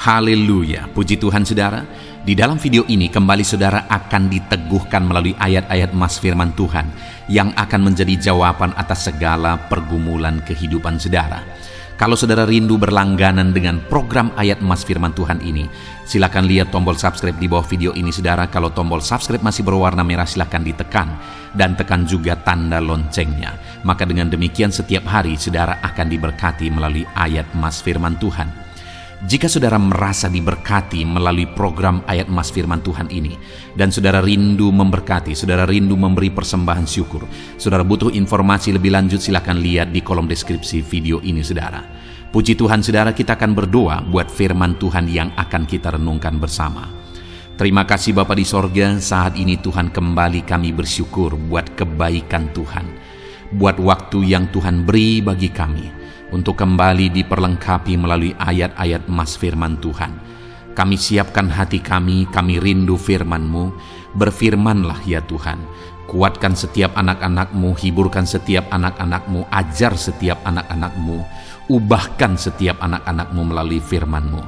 Haleluya, puji Tuhan saudara. Di dalam video ini kembali saudara akan diteguhkan melalui ayat-ayat emas firman Tuhan yang akan menjadi jawaban atas segala pergumulan kehidupan saudara. Kalau saudara rindu berlangganan dengan program ayat emas firman Tuhan ini, silakan lihat tombol subscribe di bawah video ini saudara. Kalau tombol subscribe masih berwarna merah, silakan ditekan dan tekan juga tanda loncengnya. Maka dengan demikian setiap hari saudara akan diberkati melalui ayat emas firman Tuhan. Jika saudara merasa diberkati melalui program ayat emas firman Tuhan ini, dan saudara rindu memberkati, saudara rindu memberi persembahan syukur, saudara butuh informasi lebih lanjut, silakan lihat di kolom deskripsi video ini saudara. Puji Tuhan saudara, kita akan berdoa buat firman Tuhan yang akan kita renungkan bersama. Terima kasih Bapa di sorga, saat ini Tuhan kembali kami bersyukur buat kebaikan Tuhan, buat waktu yang Tuhan beri bagi kami untuk kembali diperlengkapi melalui ayat-ayat emas firman Tuhan. Kami siapkan hati kami rindu firman-Mu. Berfirmanlah ya Tuhan. Kuatkan setiap anak-anak-Mu, hiburkan setiap anak-anak-Mu, ajar setiap anak-anak-Mu, ubahkan setiap anak-anak-Mu melalui firman-Mu.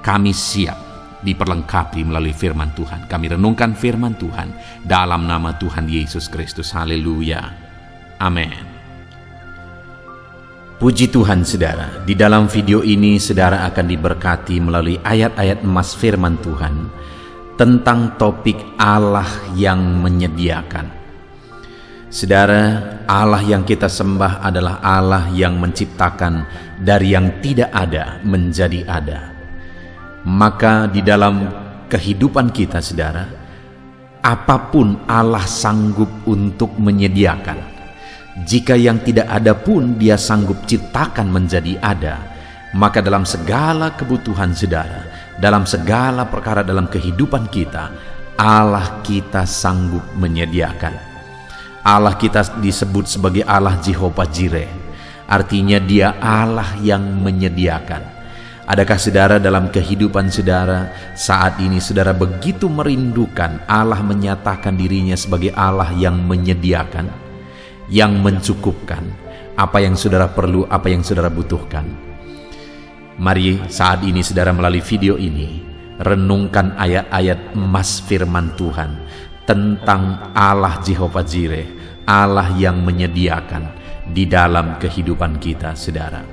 Kami siap diperlengkapi melalui firman Tuhan. Kami renungkan firman Tuhan dalam nama Tuhan Yesus Kristus. Haleluya. Amin. Puji Tuhan saudara, di dalam video ini saudara akan diberkati melalui ayat-ayat emas firman Tuhan tentang topik Allah yang menyediakan. Saudara, Allah yang kita sembah adalah Allah yang menciptakan dari yang tidak ada menjadi ada. Maka di dalam kehidupan kita saudara, apapun Allah sanggup untuk menyediakan. Jika yang tidak ada pun Dia sanggup ciptakan menjadi ada, maka dalam segala kebutuhan saudara, dalam segala perkara dalam kehidupan kita, Allah kita sanggup menyediakan. Allah kita disebut sebagai Allah Jehovah Jireh, artinya Dia Allah yang menyediakan. Adakah saudara dalam kehidupan saudara saat ini saudara begitu merindukan Allah menyatakan dirinya sebagai Allah yang menyediakan, yang mencukupkan apa yang saudara perlu, apa yang saudara butuhkan? Mari saat ini saudara melalui video ini renungkan ayat-ayat emas firman Tuhan tentang Allah Jehovah Jireh, Allah yang menyediakan di dalam kehidupan kita saudara.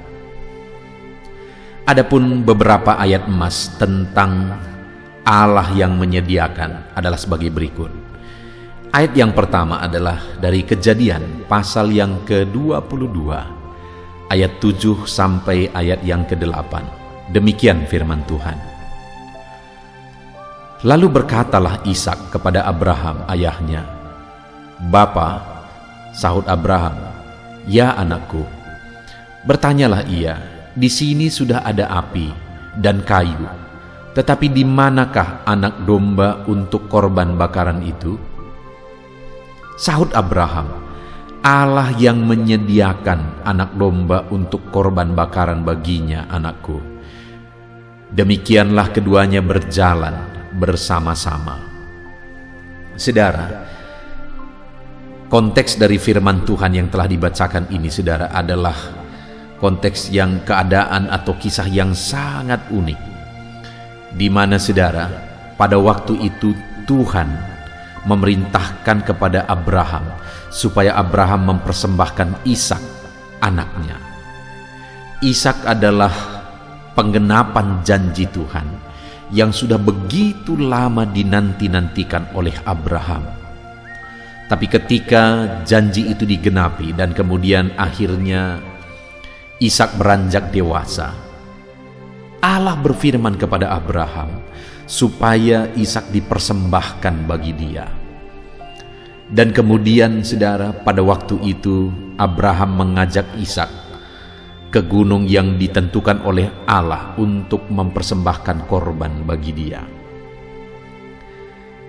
Adapun beberapa ayat emas tentang Allah yang menyediakan adalah sebagai berikut. Ayat yang pertama adalah dari Kejadian pasal yang ke-22 ayat 7 sampai ayat yang ke-8. Demikian firman Tuhan. Lalu berkatalah Ishak kepada Abraham ayahnya, "Bapa," sahut Abraham, "Ya anakku." Bertanyalah ia, "Di sini sudah ada api dan kayu, tetapi di manakah anak domba untuk korban bakaran itu?" Sahut Abraham, "Allah yang menyediakan anak domba untuk korban bakaran baginya, anakku." Demikianlah keduanya berjalan bersama-sama. Saudara, konteks dari firman Tuhan yang telah dibacakan ini saudara adalah konteks yang keadaan atau kisah yang sangat unik, di mana saudara pada waktu itu Tuhan memerintahkan kepada Abraham supaya Abraham mempersembahkan Ishak anaknya. Ishak adalah penggenapan janji Tuhan yang sudah begitu lama dinanti-nantikan oleh Abraham. Tapi ketika janji itu digenapi dan kemudian akhirnya Ishak beranjak dewasa, Allah berfirman kepada Abraham supaya Ishak dipersembahkan bagi dia. Dan kemudian saudara, pada waktu itu Abraham mengajak Ishak ke gunung yang ditentukan oleh Allah untuk mempersembahkan korban bagi dia.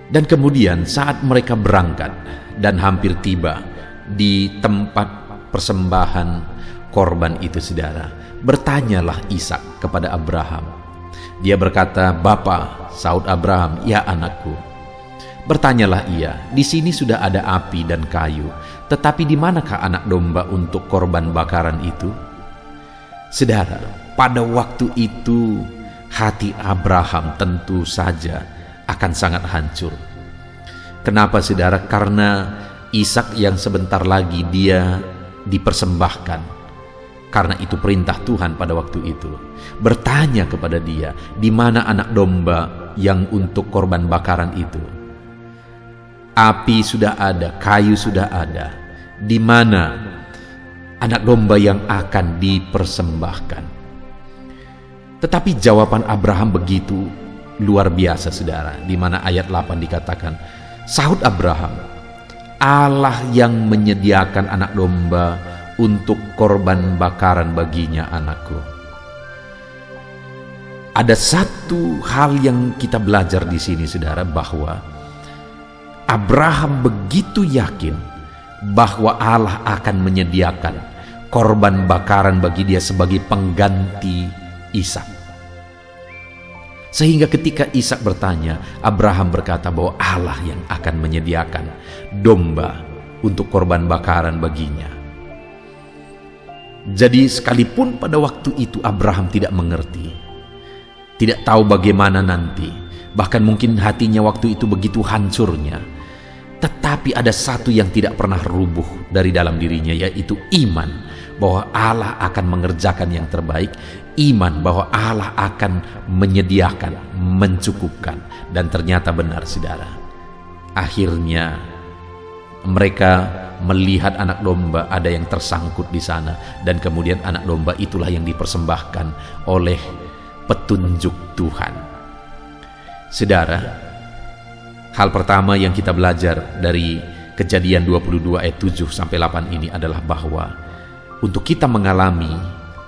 Dan kemudian saat mereka berangkat dan hampir tiba di tempat persembahan korban itu saudara, bertanyalah Ishak kepada Abraham. Dia berkata, "Bapa," sahut Abraham, "Ya anakku." Bertanyalah ia, "Di sini sudah ada api dan kayu, tetapi di manakah anak domba untuk korban bakaran itu?" Saudara, pada waktu itu hati Abraham tentu saja akan sangat hancur. Kenapa saudara? Karena Ishak yang sebentar lagi dia dipersembahkan. Karena itu perintah Tuhan pada waktu itu. Bertanya kepada dia, di mana anak domba yang untuk korban bakaran itu? Api sudah ada, kayu sudah ada. Di mana anak domba yang akan dipersembahkan? Tetapi jawaban Abraham begitu luar biasa saudara, di mana ayat 8 dikatakan, sahut Abraham, Allah yang menyediakan anak domba untuk korban bakaran baginya anakku. Ada satu hal yang kita belajar di sini saudara, bahwa Abraham begitu yakin bahwa Allah akan menyediakan korban bakaran bagi dia sebagai pengganti Ishak. Sehingga ketika Ishak bertanya, Abraham berkata bahwa Allah yang akan menyediakan domba untuk korban bakaran baginya. Jadi sekalipun pada waktu itu Abraham tidak mengerti, tidak tahu bagaimana nanti, bahkan mungkin hatinya waktu itu begitu hancurnya, tetapi ada satu yang tidak pernah rubuh dari dalam dirinya, yaitu iman bahwa Allah akan mengerjakan yang terbaik, iman bahwa Allah akan menyediakan, mencukupkan. Dan ternyata benar saudara, akhirnya mereka melihat anak domba ada yang tersangkut di sana, dan kemudian anak domba itulah yang dipersembahkan oleh petunjuk Tuhan. Saudara, hal pertama yang kita belajar dari Kejadian 22 ayat 7 sampai 8 ini adalah bahwa untuk kita mengalami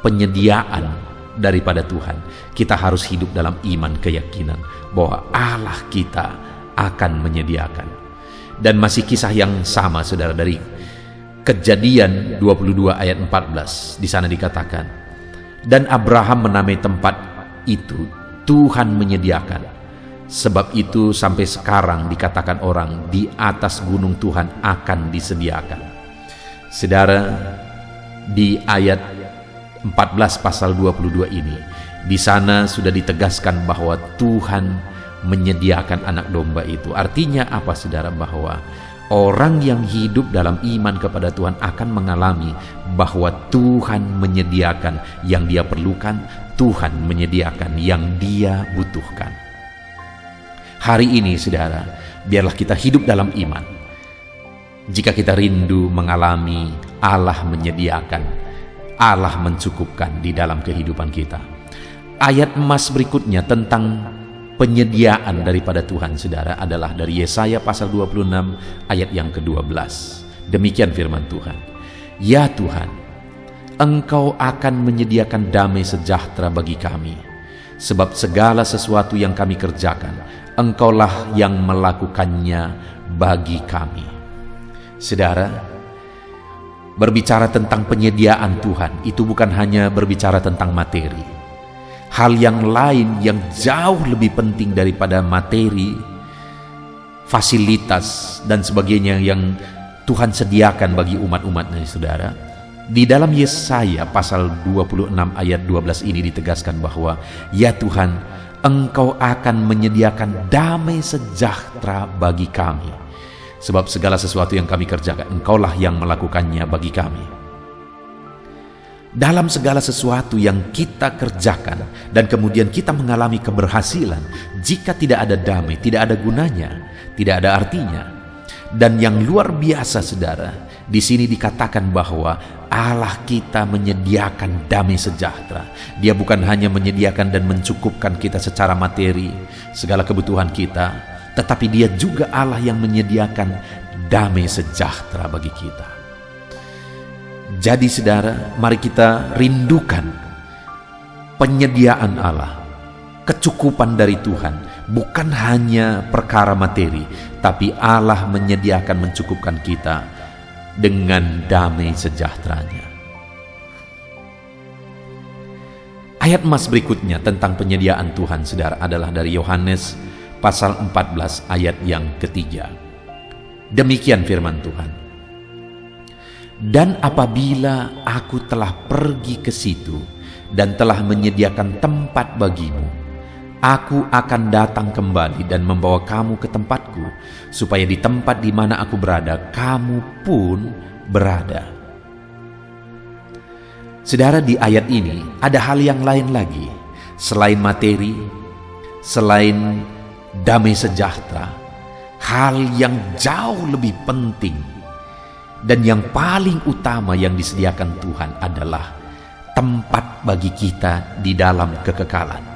penyediaan daripada Tuhan, kita harus hidup dalam iman, keyakinan bahwa Allah kita akan menyediakan. Dan masih kisah yang sama saudara dari Kejadian 22 ayat 14. Di sana dikatakan, dan Abraham menamai tempat itu Tuhan menyediakan. Sebab itu sampai sekarang dikatakan orang, di atas gunung Tuhan akan disediakan. Saudara, di ayat 14 pasal 22 ini, di sana sudah ditegaskan bahwa Tuhan menyediakan anak domba itu. Artinya apa saudara? Bahwa orang yang hidup dalam iman kepada Tuhan akan mengalami bahwa Tuhan menyediakan yang dia perlukan, Tuhan menyediakan yang dia butuhkan. Hari ini saudara, biarlah kita hidup dalam iman. Jika kita rindu mengalami Allah menyediakan, Allah mencukupkan di dalam kehidupan kita. Ayat emas berikutnya tentang penyediaan daripada Tuhan saudara adalah dari Yesaya pasal 26 ayat yang ke-12. Demikian firman Tuhan, ya Tuhan, Engkau akan menyediakan damai sejahtera bagi kami, sebab segala sesuatu yang kami kerjakan, Engkaulah yang melakukannya bagi kami. Saudara, berbicara tentang penyediaan Tuhan itu bukan hanya berbicara tentang materi. Hal yang lain yang jauh lebih penting daripada materi, fasilitas dan sebagainya yang Tuhan sediakan bagi umat-umatnya saudara. Di dalam Yesaya pasal 26 ayat 12 ini ditegaskan bahwa ya Tuhan, Engkau akan menyediakan damai sejahtera bagi kami, sebab segala sesuatu yang kami kerjakan Engkaulah yang melakukannya bagi kami. Dalam segala sesuatu yang kita kerjakan dan kemudian kita mengalami keberhasilan, jika tidak ada damai, tidak ada gunanya, tidak ada artinya. Dan yang luar biasa saudara, di sini dikatakan bahwa Allah kita menyediakan damai sejahtera. Dia bukan hanya menyediakan dan mencukupkan kita secara materi, segala kebutuhan kita, tetapi dia juga Allah yang menyediakan damai sejahtera bagi kita. Jadi saudara, mari kita rindukan penyediaan Allah, kecukupan dari Tuhan, bukan hanya perkara materi, tapi Allah menyediakan, mencukupkan kita dengan damai sejahteranya. Ayat emas berikutnya tentang penyediaan Tuhan saudara adalah dari Yohanes pasal 14 ayat yang ketiga. Demikian firman Tuhan, dan apabila aku telah pergi ke situ dan telah menyediakan tempat bagimu, Aku akan datang kembali dan membawa kamu ke tempatku, supaya di tempat di mana aku berada, kamu pun berada. Saudara, di ayat ini ada hal yang lain lagi. Selain materi, selain damai sejahtera, hal yang jauh lebih penting dan yang paling utama yang disediakan Tuhan adalah tempat bagi kita di dalam kekekalan.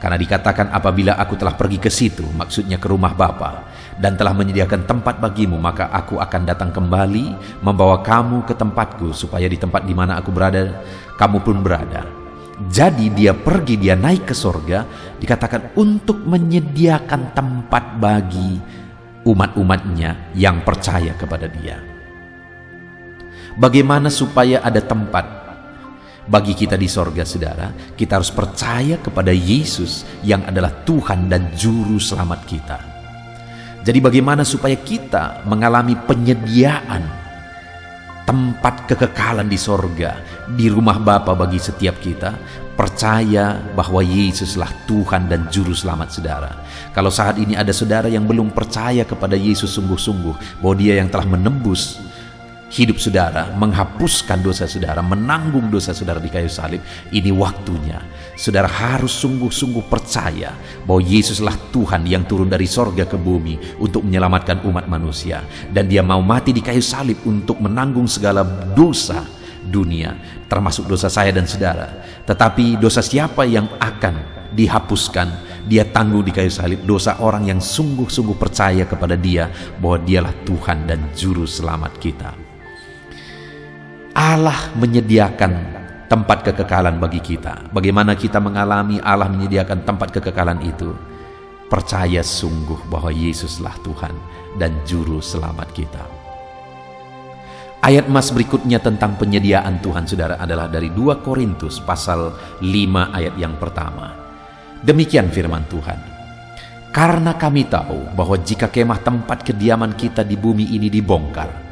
Karena dikatakan, apabila aku telah pergi ke situ, maksudnya ke rumah Bapa, dan telah menyediakan tempat bagimu, maka aku akan datang kembali membawa kamu ke tempatku, supaya di tempat di mana aku berada, kamu pun berada. Jadi dia pergi, dia naik ke sorga, dikatakan untuk menyediakan tempat bagi umat-umatnya yang percaya kepada dia. Bagaimana supaya ada tempat bagi kita di sorga, saudara? Kita harus percaya kepada Yesus yang adalah Tuhan dan Juru Selamat kita. Jadi bagaimana supaya kita mengalami penyediaan tempat kekekalan di sorga, di rumah Bapa bagi setiap kita? Percaya bahwa Yesuslah Tuhan dan Juru Selamat, saudara. Kalau saat ini ada saudara yang belum percaya kepada Yesus sungguh-sungguh, bahwa dia yang telah menebus hidup saudara, menghapuskan dosa saudara, menanggung dosa saudara di kayu salib, ini waktunya saudara harus sungguh-sungguh percaya bahwa Yesuslah Tuhan yang turun dari sorga ke bumi untuk menyelamatkan umat manusia, dan dia mau mati di kayu salib untuk menanggung segala dosa dunia, termasuk dosa saya dan saudara. Tetapi dosa siapa yang akan dihapuskan? Dia tanggung di kayu salib dosa orang yang sungguh-sungguh percaya kepada dia bahwa dialah Tuhan dan Juru Selamat kita. Allah menyediakan tempat kekekalan bagi kita. Bagaimana kita mengalami Allah menyediakan tempat kekekalan itu? Percaya sungguh bahwa Yesuslah Tuhan dan Juru Selamat kita. Ayat mas berikutnya tentang penyediaan Tuhan, saudara, adalah dari 2 Korintus pasal 5 ayat yang pertama. Demikian firman Tuhan. Karena kami tahu bahwa jika kemah tempat kediaman kita di bumi ini dibongkar,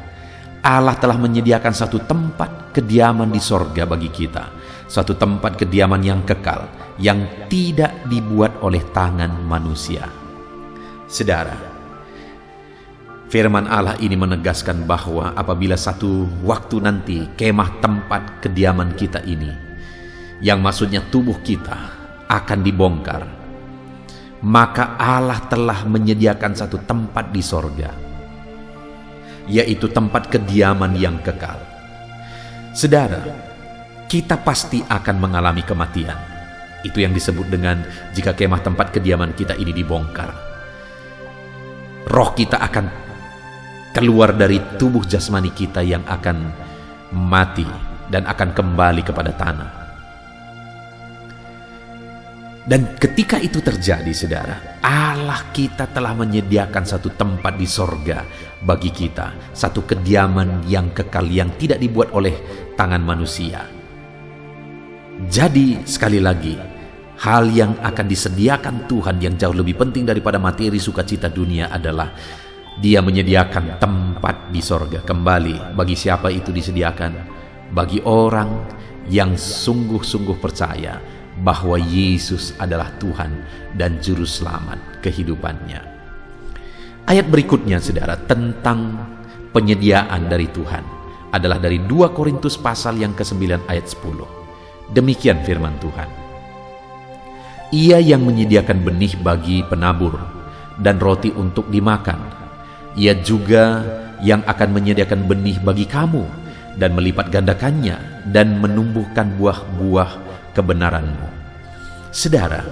Allah telah menyediakan satu tempat kediaman di sorga bagi kita, suatu tempat kediaman yang kekal, yang tidak dibuat oleh tangan manusia. Saudara, firman Allah ini menegaskan bahwa apabila satu waktu nanti kemah tempat kediaman kita ini, yang maksudnya tubuh kita, akan dibongkar, maka Allah telah menyediakan satu tempat di sorga, yaitu tempat kediaman yang kekal. Saudara, kita pasti akan mengalami kematian. Itu yang disebut dengan jika kemah tempat kediaman kita ini dibongkar. Roh kita akan keluar dari tubuh jasmani kita yang akan mati dan akan kembali kepada tanah. Dan ketika itu terjadi, saudara, Allah kita telah menyediakan satu tempat di sorga bagi kita, satu kediaman yang kekal yang tidak dibuat oleh tangan manusia. Jadi sekali lagi, hal yang akan disediakan Tuhan yang jauh lebih penting daripada materi sukacita dunia adalah Dia menyediakan tempat di sorga kembali. Bagi siapa itu disediakan? Bagi orang yang sungguh-sungguh percaya bahwa Yesus adalah Tuhan dan Juru Selamat kehidupannya. Ayat berikutnya, saudara, tentang penyediaan dari Tuhan adalah dari 2 Korintus pasal yang ke-9 ayat 10. Demikian firman Tuhan. Ia yang menyediakan benih bagi penabur dan roti untuk dimakan. Ia juga yang akan menyediakan benih bagi kamu dan melipat gandakannya dan menumbuhkan buah-buah kebenaranmu. Saudara,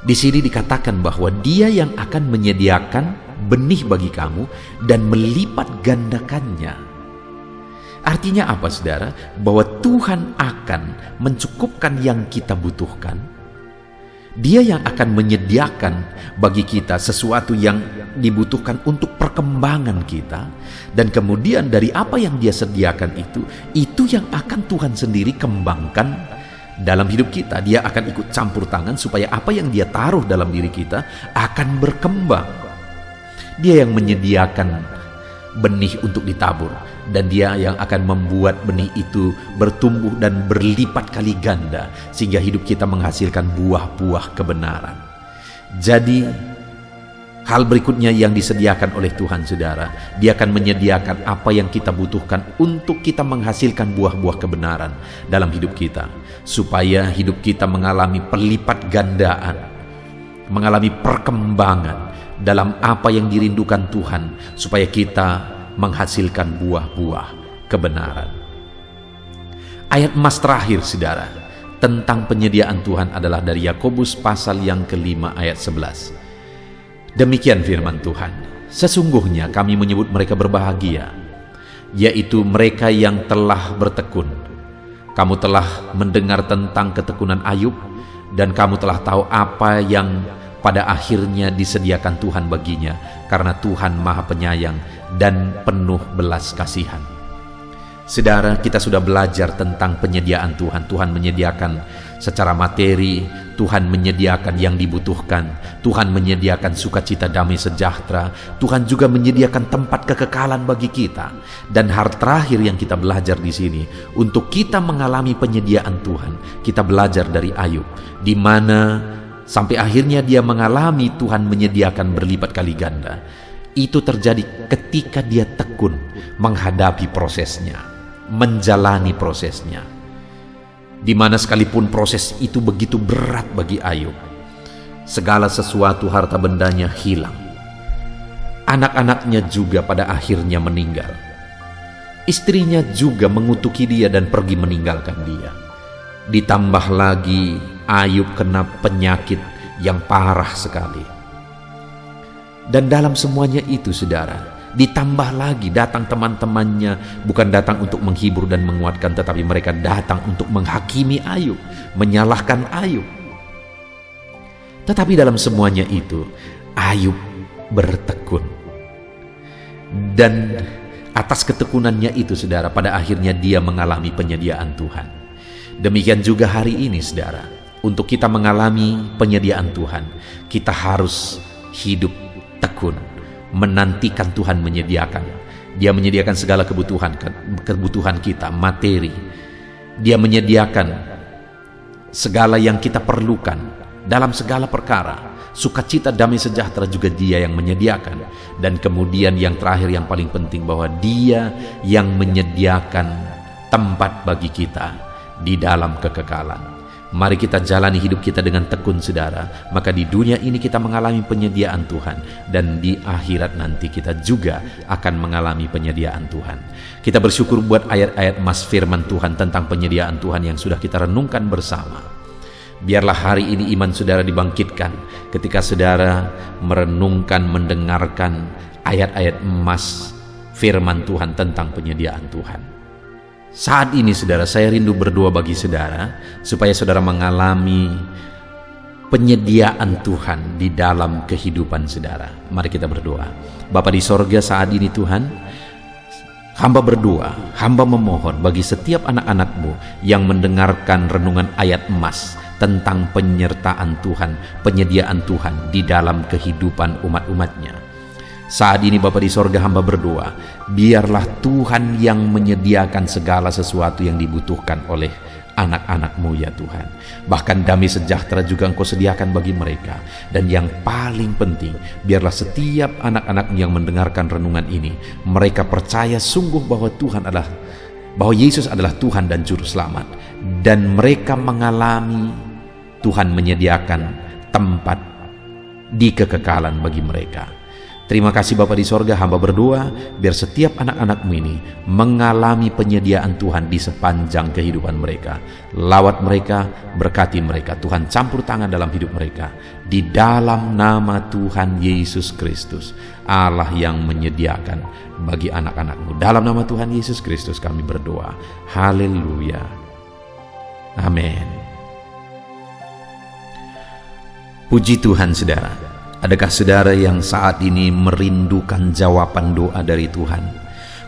di sini dikatakan bahwa Dia yang akan menyediakan benih bagi kamu dan melipat gandakannya. Artinya apa, saudara? Bahwa Tuhan akan mencukupkan yang kita butuhkan. Dia yang akan menyediakan bagi kita sesuatu yang dibutuhkan untuk perkembangan kita, dan kemudian dari apa yang Dia sediakan itu yang akan Tuhan sendiri kembangkan dalam hidup kita. Dia akan ikut campur tangan supaya apa yang Dia taruh dalam diri kita akan berkembang. Dia yang menyediakan benih untuk ditabur, dan Dia yang akan membuat benih itu bertumbuh dan berlipat kali ganda sehingga hidup kita menghasilkan buah-buah kebenaran. Jadi hal berikutnya yang disediakan oleh Tuhan, saudara, Dia akan menyediakan apa yang kita butuhkan untuk kita menghasilkan buah-buah kebenaran dalam hidup kita, supaya hidup kita mengalami perlipat gandaan, mengalami perkembangan dalam apa yang dirindukan Tuhan, supaya kita menghasilkan buah-buah kebenaran. Ayat emas terakhir, saudara, tentang penyediaan Tuhan adalah dari Yakobus pasal yang ke-5 ayat 11. Demikian firman Tuhan, sesungguhnya kami menyebut mereka berbahagia, yaitu mereka yang telah bertekun. Kamu telah mendengar tentang ketekunan Ayub, dan kamu telah tahu apa yang pada akhirnya disediakan Tuhan baginya, karena Tuhan Maha Penyayang dan penuh belas kasihan. Saudara, kita sudah belajar tentang penyediaan Tuhan. Tuhan menyediakan secara materi, Tuhan menyediakan yang dibutuhkan, Tuhan menyediakan sukacita damai sejahtera, Tuhan juga menyediakan tempat kekekalan bagi kita. Dan hal terakhir yang kita belajar di sini, untuk kita mengalami penyediaan Tuhan, kita belajar dari Ayub, di mana sampai akhirnya dia mengalami Tuhan menyediakan berlipat kali ganda. Itu terjadi ketika dia tekun menghadapi prosesnya, menjalani prosesnya, di mana sekalipun proses itu begitu berat bagi Ayub. Segala sesuatu harta bendanya hilang, anak-anaknya juga pada akhirnya meninggal, istrinya juga mengutuki dia dan pergi meninggalkan dia. Ditambah lagi Ayub kena penyakit yang parah sekali. Dan dalam semuanya itu, saudara, ditambah lagi datang teman-temannya, bukan datang untuk menghibur dan menguatkan, tetapi mereka datang untuk menghakimi Ayub, menyalahkan Ayub. Tetapi dalam semuanya itu, Ayub bertekun. Dan atas ketekunannya itu, saudara, pada akhirnya dia mengalami penyediaan Tuhan. Demikian juga hari ini, saudara, untuk kita mengalami penyediaan Tuhan, kita harus hidup tekun, menantikan Tuhan menyediakan. Dia menyediakan segala kebutuhan kita, materi. Dia menyediakan segala yang kita perlukan dalam segala perkara. Sukacita damai sejahtera juga Dia yang menyediakan. Dan kemudian yang terakhir, yang paling penting, bahwa Dia yang menyediakan tempat bagi kita di dalam kekekalan. Mari kita jalani hidup kita dengan tekun, saudara. Maka di dunia ini kita mengalami penyediaan Tuhan, dan di akhirat nanti kita juga akan mengalami penyediaan Tuhan. Kita bersyukur buat ayat-ayat emas firman Tuhan tentang penyediaan Tuhan yang sudah kita renungkan bersama. Biarlah hari ini iman saudara dibangkitkan ketika saudara merenungkan, mendengarkan ayat-ayat emas firman Tuhan tentang penyediaan Tuhan. Saat ini, saudara, saya rindu berdoa bagi saudara, supaya saudara mengalami penyediaan Tuhan di dalam kehidupan saudara. Mari kita berdoa. Bapa di sorga, saat ini Tuhan, hamba berdoa, hamba memohon bagi setiap anak-anak-Mu yang mendengarkan renungan ayat emas tentang penyertaan Tuhan, penyediaan Tuhan di dalam kehidupan umat-umatnya. Saat ini Bapa di sorga, hamba berdoa, biarlah Tuhan yang menyediakan segala sesuatu yang dibutuhkan oleh anak-anak-Mu ya Tuhan. Bahkan damai sejahtera juga Engkau sediakan bagi mereka. Dan yang paling penting, biarlah setiap anak-anak yang mendengarkan renungan ini, mereka percaya sungguh bahwa bahwa Yesus adalah Tuhan dan Juru Selamat. Dan mereka mengalami Tuhan menyediakan tempat di kekekalan bagi mereka. Terima kasih Bapa di sorga, hamba berdoa biar setiap anak-anak-Mu ini mengalami penyediaan Tuhan di sepanjang kehidupan mereka. Lawat mereka, berkati mereka. Tuhan campur tangan dalam hidup mereka. Di dalam nama Tuhan Yesus Kristus, Allah yang menyediakan bagi anak-anak-Mu. Dalam nama Tuhan Yesus Kristus kami berdoa. Haleluya. Amin. Puji Tuhan, saudara. Adakah saudara yang saat ini merindukan jawaban doa dari Tuhan?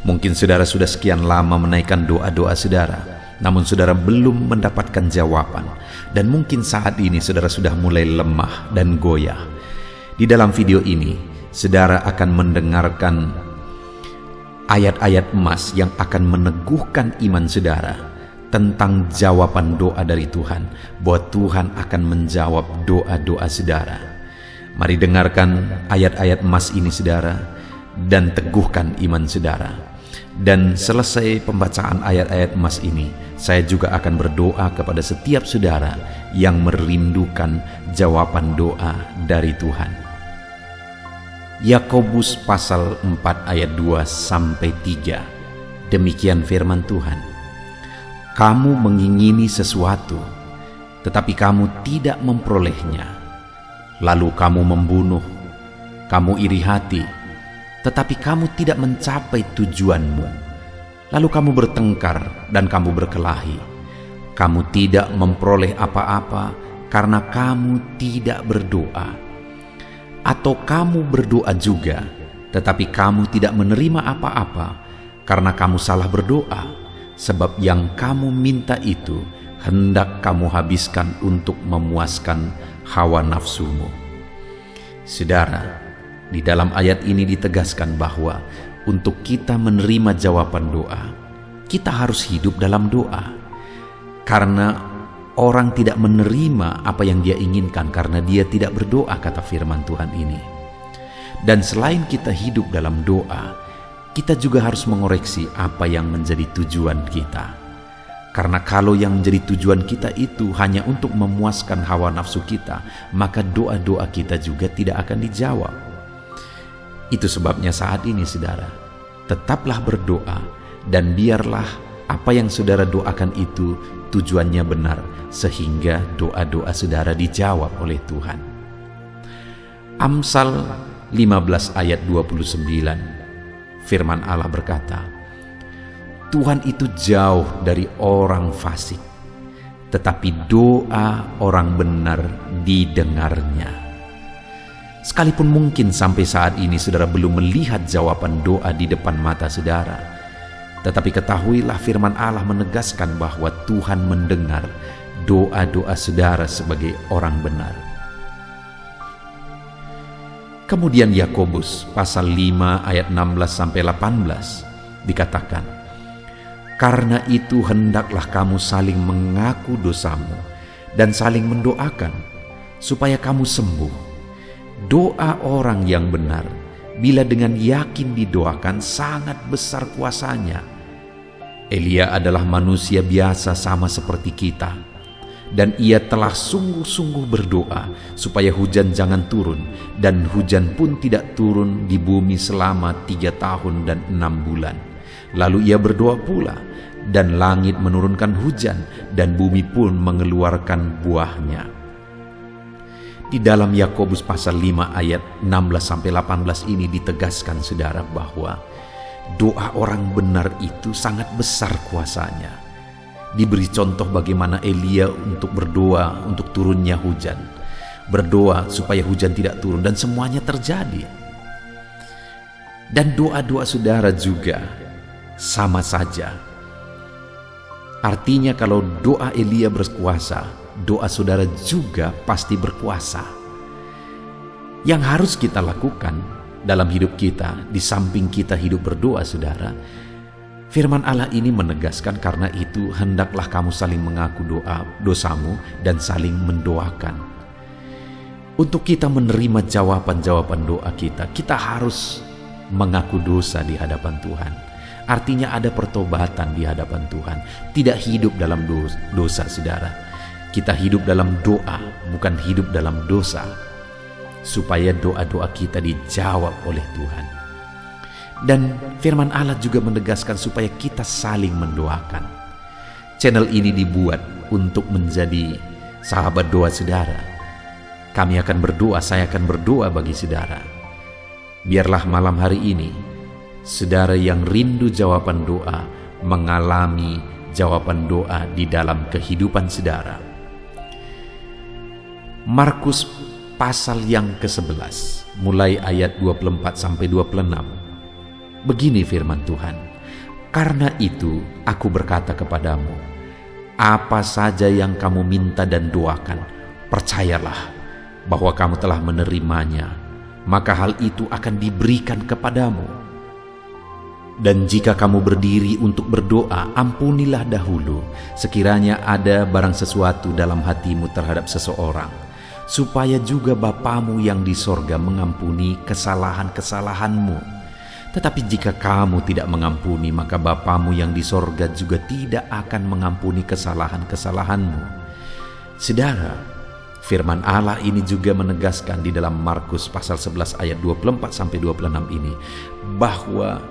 Mungkin saudara sudah sekian lama menaikkan doa-doa saudara, namun saudara belum mendapatkan jawaban. Dan mungkin saat ini saudara sudah mulai lemah dan goyah. Di dalam video ini, saudara akan mendengarkan ayat-ayat emas yang akan meneguhkan iman saudara tentang jawaban doa dari Tuhan, bahwa Tuhan akan menjawab doa-doa saudara. Mari dengarkan ayat-ayat emas ini saudara, dan teguhkan iman saudara. Dan selesai pembacaan ayat-ayat emas ini, saya juga akan berdoa kepada setiap saudara yang merindukan jawaban doa dari Tuhan. Yakobus pasal 4 ayat 2-3. Demikian firman Tuhan. Kamu mengingini sesuatu, tetapi kamu tidak memperolehnya. Lalu kamu membunuh, kamu iri hati, tetapi kamu tidak mencapai tujuanmu. Lalu kamu bertengkar dan kamu berkelahi. Kamu tidak memperoleh apa-apa karena kamu tidak berdoa. Atau kamu berdoa juga, tetapi kamu tidak menerima apa-apa karena kamu salah berdoa, sebab yang kamu minta itu hendak kamu habiskan untuk memuaskan hawa nafsumu. Saudara, di dalam ayat ini ditegaskan bahwa untuk kita menerima jawaban doa, kita harus hidup dalam doa. Karena orang tidak menerima apa yang dia inginkan karena dia tidak berdoa, kata firman Tuhan ini. Dan selain kita hidup dalam doa, kita juga harus mengoreksi apa yang menjadi tujuan kita. Karena kalau yang menjadi tujuan kita itu hanya untuk memuaskan hawa nafsu kita, maka doa-doa kita juga tidak akan dijawab. Itu sebabnya saat ini saudara, tetaplah berdoa dan biarlah apa yang saudara doakan itu tujuannya benar, sehingga doa-doa saudara dijawab oleh Tuhan. Amsal 15 ayat 29, firman Allah berkata, Tuhan itu jauh dari orang fasik, tetapi doa orang benar didengarnya. Sekalipun mungkin sampai saat ini saudara belum melihat jawaban doa di depan mata saudara, tetapi ketahuilah firman Allah menegaskan bahwa Tuhan mendengar doa-doa saudara sebagai orang benar. Kemudian Yakobus pasal 5 ayat 16-18 dikatakan, karena itu hendaklah kamu saling mengaku dosamu dan saling mendoakan supaya kamu sembuh. Doa orang yang benar, bila dengan yakin didoakan, sangat besar kuasanya. Elia adalah manusia biasa sama seperti kita, dan ia telah sungguh-sungguh berdoa supaya hujan jangan turun, dan hujan pun tidak turun di bumi selama 3 tahun dan 6 bulan. Lalu ia berdoa pula, dan langit menurunkan hujan, dan bumi pun mengeluarkan buahnya. Di dalam Yakobus pasal 5 ayat 16-18 ini ditegaskan saudara bahwa doa orang benar itu sangat besar kuasanya. Diberi contoh bagaimana Elia untuk berdoa untuk turunnya hujan, berdoa supaya hujan tidak turun, dan semuanya terjadi. Dan doa-doa saudara juga sama saja. Artinya kalau doa Elia berkuasa, doa saudara juga pasti berkuasa. Yang harus kita lakukan dalam hidup kita, di samping kita hidup berdoa saudara, firman Allah ini menegaskan, karena itu hendaklah kamu saling mengaku dosamu dan saling mendoakan. Untuk kita menerima jawaban-jawaban doa kita, kita harus mengaku dosa di hadapan Tuhan. Artinya ada pertobatan di hadapan Tuhan, tidak hidup dalam dosa saudara. Kita hidup dalam doa, bukan hidup dalam dosa, supaya doa-doa kita dijawab oleh Tuhan. Dan firman Allah juga menegaskan supaya kita saling mendoakan. Channel ini dibuat untuk menjadi sahabat doa saudara. Kami akan berdoa, saya akan berdoa bagi saudara. Biarlah malam hari ini, saudara yang rindu jawaban doa, mengalami jawaban doa di dalam kehidupan saudara. Markus pasal yang ke-11 mulai ayat 24-26. Begini firman Tuhan, karena itu aku berkata kepadamu, apa saja yang kamu minta dan doakan, percayalah bahwa kamu telah menerimanya, maka hal itu akan diberikan kepadamu. Dan jika kamu berdiri untuk berdoa, ampunilah dahulu sekiranya ada barang sesuatu dalam hatimu terhadap seseorang, supaya juga Bapamu yang di sorga mengampuni kesalahan-kesalahanmu. Tetapi jika kamu tidak mengampuni, maka Bapamu yang di sorga juga tidak akan mengampuni kesalahan-kesalahanmu. Saudara, firman Allah ini juga menegaskan di dalam Markus pasal 11 ayat 24-26 ini, bahwa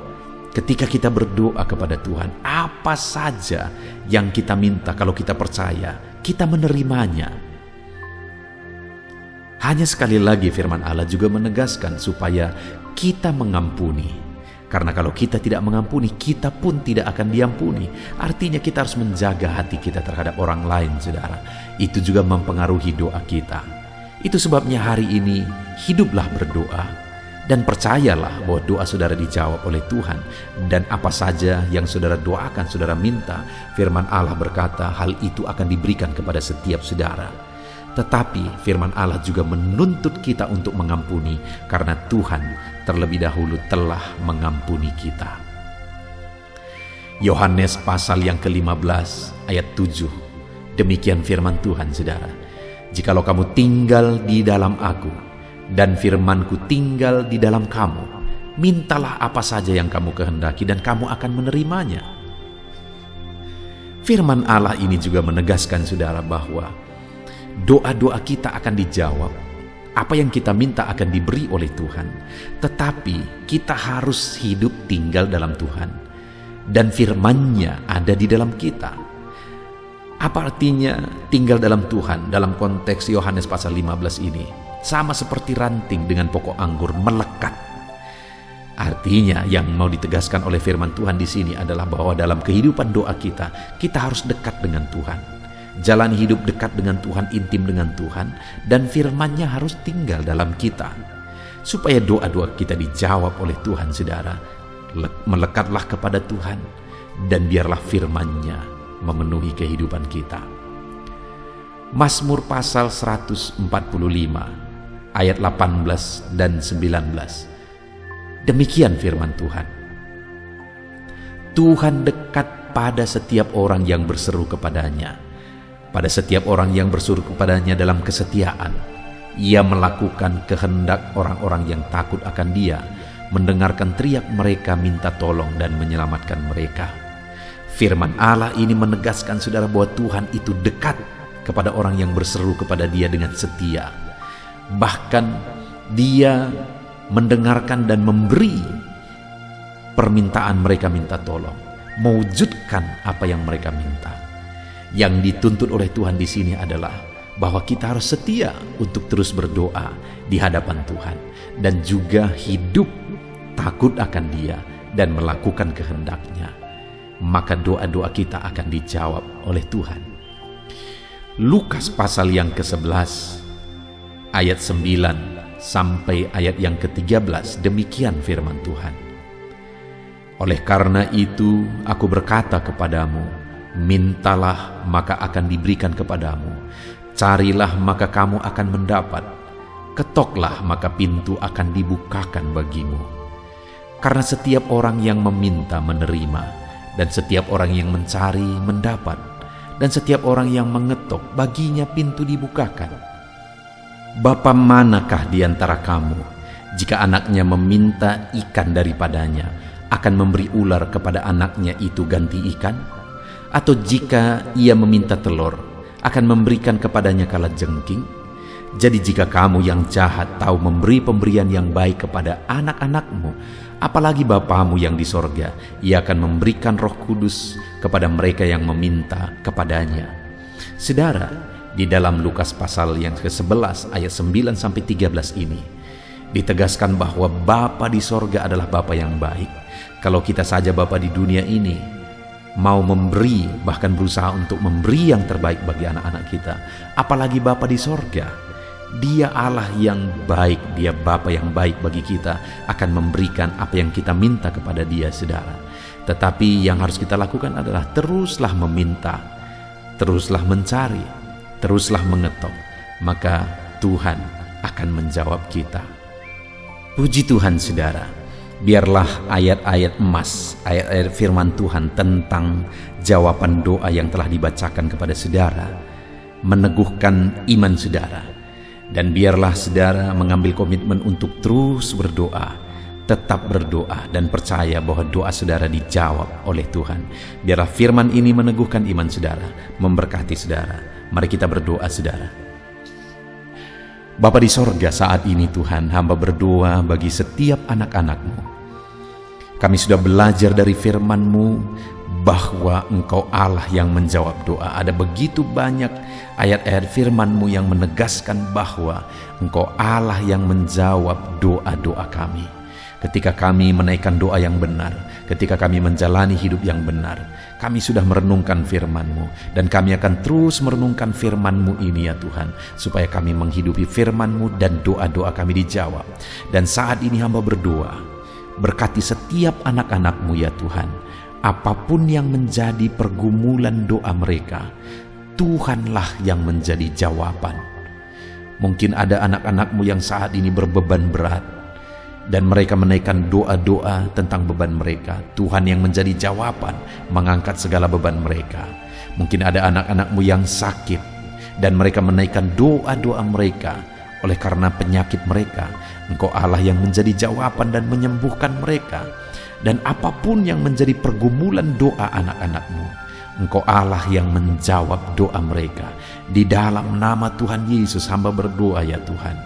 ketika kita berdoa kepada Tuhan, apa saja yang kita minta, kalau kita percaya, kita menerimanya. Hanya sekali lagi firman Allah juga menegaskan supaya kita mengampuni. Karena kalau kita tidak mengampuni, kita pun tidak akan diampuni. Artinya kita harus menjaga hati kita terhadap orang lain, saudara. Itu juga mempengaruhi doa kita. Itu sebabnya hari ini hiduplah berdoa. Dan percayalah bahwa doa saudara dijawab oleh Tuhan. Dan apa saja yang saudara doakan, saudara minta, firman Allah berkata hal itu akan diberikan kepada setiap saudara. Tetapi firman Allah juga menuntut kita untuk mengampuni, karena Tuhan terlebih dahulu telah mengampuni kita. Yohanes pasal yang ke-15 ayat 7. Demikian firman Tuhan, saudara. Jikalau kamu tinggal di dalam aku, dan firman-Ku tinggal di dalam kamu, mintalah apa saja yang kamu kehendaki dan kamu akan menerimanya. Firman Allah ini juga menegaskan, saudara, bahwa doa-doa kita akan dijawab. Apa yang kita minta akan diberi oleh Tuhan. Tetapi kita harus hidup tinggal dalam Tuhan. Dan firman-Nya ada di dalam kita. Apa artinya tinggal dalam Tuhan dalam konteks Yohanes pasal 15 ini? Sama seperti ranting dengan pokok anggur melekat. Artinya yang mau ditegaskan oleh firman Tuhan di sini adalah bahwa dalam kehidupan doa kita, kita harus dekat dengan Tuhan. Jalan hidup dekat dengan Tuhan, intim dengan Tuhan, dan firman-Nya harus tinggal dalam kita. Supaya doa-doa kita dijawab oleh Tuhan, saudara, melekatlah kepada Tuhan, dan biarlah firman-Nya memenuhi kehidupan kita. Mazmur pasal 145 ayat 18 dan 19. Demikian firman Tuhan. Tuhan dekat pada setiap orang yang berseru kepadanya. Pada setiap orang yang berseru kepadanya dalam kesetiaan. Ia melakukan kehendak orang-orang yang takut akan Dia, mendengarkan teriak mereka minta tolong dan menyelamatkan mereka. Firman Allah ini menegaskan, saudara, bahwa Tuhan itu dekat kepada orang yang berseru kepada Dia dengan setia. Bahkan Dia mendengarkan dan memberi permintaan mereka minta tolong, mewujudkan apa yang mereka minta. Yang dituntut oleh Tuhan di sini adalah bahwa kita harus setia untuk terus berdoa di hadapan Tuhan, dan juga hidup takut akan Dia dan melakukan kehendak-Nya. Maka doa-doa kita akan dijawab oleh Tuhan. Lukas pasal yang ke-11 ayat 9 sampai ayat yang ke-13, demikian firman Tuhan. Oleh karena itu aku berkata kepadamu, mintalah maka akan diberikan kepadamu, carilah maka kamu akan mendapat, ketoklah maka pintu akan dibukakan bagimu. Karena setiap orang yang meminta menerima, dan setiap orang yang mencari mendapat, dan setiap orang yang mengetok baginya pintu dibukakan. Bapa manakah di antara kamu, jika anaknya meminta ikan daripadanya, akan memberi ular kepada anaknya itu ganti ikan? Atau jika ia meminta telur, akan memberikan kepadanya kalajengking? Jadi jika kamu yang jahat tahu memberi pemberian yang baik kepada anak-anakmu, apalagi Bapamu yang di sorga, Ia akan memberikan Roh Kudus kepada mereka yang meminta kepadanya. Saudara, di dalam Lukas pasal yang ke-11 ayat 9 sampai 13 ini ditegaskan bahwa Bapa di sorga adalah Bapa yang baik. Kalau kita saja Bapa di dunia ini mau memberi, bahkan berusaha untuk memberi yang terbaik bagi anak-anak kita, apalagi Bapa di sorga. Dia Allah yang baik, Dia Bapa yang baik bagi kita, akan memberikan apa yang kita minta kepada Dia, saudara. Tetapi yang harus kita lakukan adalah teruslah meminta, teruslah mencari, teruslah mengetok, maka Tuhan akan menjawab kita. Puji Tuhan, saudara. Biarlah ayat-ayat emas, ayat-ayat firman Tuhan tentang jawaban doa yang telah dibacakan kepada saudara meneguhkan iman saudara. Dan biarlah saudara mengambil komitmen untuk terus berdoa, tetap berdoa, dan percaya bahwa doa saudara dijawab oleh Tuhan. Biarlah firman ini meneguhkan iman saudara, memberkati saudara. Mari kita berdoa saudara. Bapa di sorga, saat ini Tuhan, hamba berdoa bagi setiap anak-anak-Mu. Kami sudah belajar dari firman-Mu bahwa Engkau Allah yang menjawab doa. Ada begitu banyak ayat-ayat firman-Mu yang menegaskan bahwa Engkau Allah yang menjawab doa-doa kami. Ketika kami menaikkan doa yang benar, ketika kami menjalani hidup yang benar, kami sudah merenungkan firman-Mu, dan kami akan terus merenungkan firman-Mu ini ya Tuhan, supaya kami menghidupi firman-Mu dan doa-doa kami dijawab. Dan saat ini hamba berdoa, berkati setiap anak-anak-Mu ya Tuhan. Apapun yang menjadi pergumulan doa mereka, Tuhanlah yang menjadi jawaban. Mungkin ada anak-anak-Mu yang saat ini berbeban berat, dan mereka menaikkan doa-doa tentang beban mereka. Tuhan yang menjadi jawaban, mengangkat segala beban mereka. Mungkin ada anak-anak-Mu yang sakit, dan mereka menaikkan doa-doa mereka oleh karena penyakit mereka. Engkau Allah yang menjadi jawaban dan menyembuhkan mereka. Dan apapun yang menjadi pergumulan doa anak-anak-Mu, Engkau Allah yang menjawab doa mereka. Di dalam nama Tuhan Yesus hamba berdoa ya Tuhan.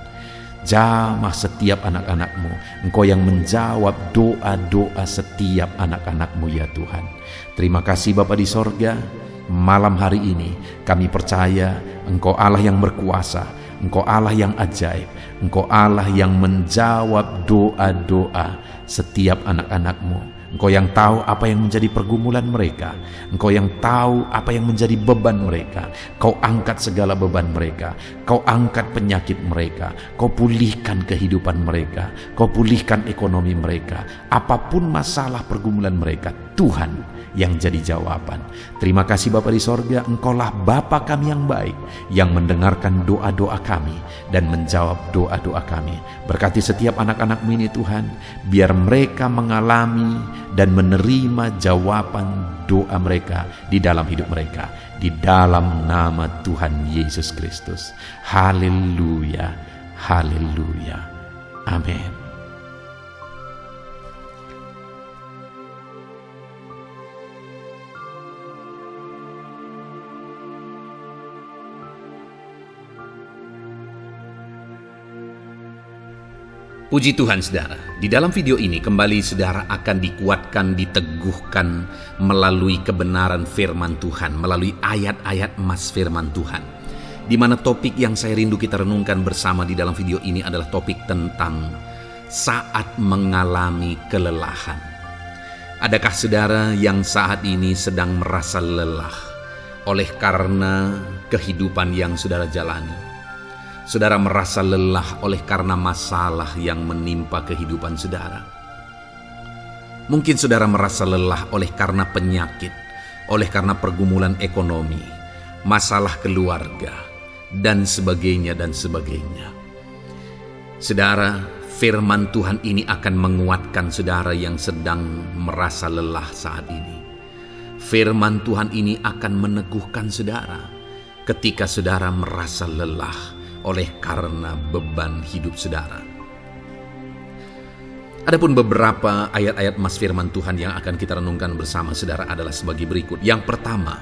Jamah setiap anak-anak-Mu. Engkau yang menjawab doa-doa setiap anak-anak-Mu ya Tuhan. Terima kasih Bapa di sorga. Malam hari ini kami percaya Engkau Allah yang berkuasa, Engkau Allah yang ajaib, Engkau Allah yang menjawab doa-doa setiap anak-anak-Mu. Engkau yang tahu apa yang menjadi pergumulan mereka. Engkau yang tahu apa yang menjadi beban mereka. Kau angkat segala beban mereka. Kau angkat penyakit mereka. Kau pulihkan kehidupan mereka. Kau pulihkan ekonomi mereka. Apapun masalah pergumulan mereka, Tuhan yang jadi jawaban. Terima kasih Bapa di sorga, Engkaulah Bapa kami yang baik, yang mendengarkan doa-doa kami dan menjawab doa-doa kami. Berkati setiap anak-anak-Mu ini Tuhan, biar mereka mengalami dan menerima jawaban doa mereka di dalam hidup mereka, di dalam nama Tuhan Yesus Kristus. Haleluya, haleluya, amin. Puji Tuhan saudara, di dalam video ini kembali saudara akan dikuatkan, diteguhkan melalui kebenaran firman Tuhan, melalui ayat-ayat emas firman Tuhan. Di mana topik yang saya rindu kita renungkan bersama di dalam video ini adalah topik tentang saat mengalami kelelahan. Adakah saudara yang saat ini sedang merasa lelah oleh karena kehidupan yang saudara jalani? Saudara merasa lelah oleh karena masalah yang menimpa kehidupan saudara. Mungkin saudara merasa lelah oleh karena penyakit, oleh karena pergumulan ekonomi, masalah keluarga, dan sebagainya dan sebagainya. Saudara, firman Tuhan ini akan menguatkan saudara yang sedang merasa lelah saat ini. Firman Tuhan ini akan meneguhkan saudara ketika saudara merasa lelah oleh karena beban hidup saudara. Adapun beberapa ayat-ayat emas firman Tuhan yang akan kita renungkan bersama saudara adalah sebagai berikut. Yang pertama,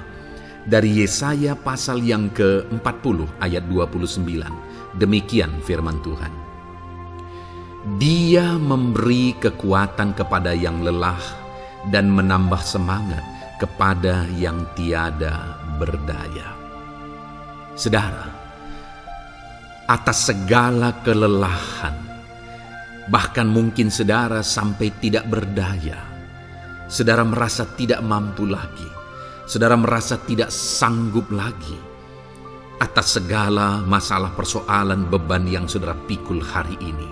dari Yesaya pasal yang ke-40 ayat 29. Demikian firman Tuhan. Dia memberi kekuatan kepada yang lelah dan menambah semangat kepada yang tiada berdaya. Saudara, atas segala kelelahan, bahkan mungkin saudara sampai tidak berdaya, saudara merasa tidak mampu lagi, saudara merasa tidak sanggup lagi atas segala masalah persoalan beban yang saudara pikul hari ini.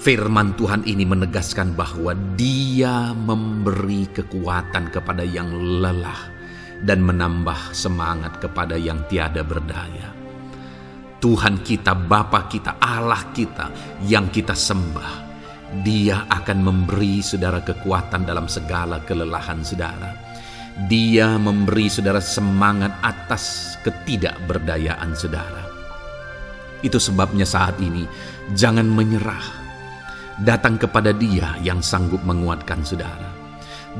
Firman Tuhan ini menegaskan bahwa Dia memberi kekuatan kepada yang lelah dan menambah semangat kepada yang tiada berdaya. Tuhan kita, Bapa kita, Allah kita yang kita sembah, Dia akan memberi saudara kekuatan dalam segala kelelahan saudara. Dia memberi saudara semangat atas ketidakberdayaan saudara. Itu sebabnya saat ini jangan menyerah. Datang kepada Dia yang sanggup menguatkan saudara.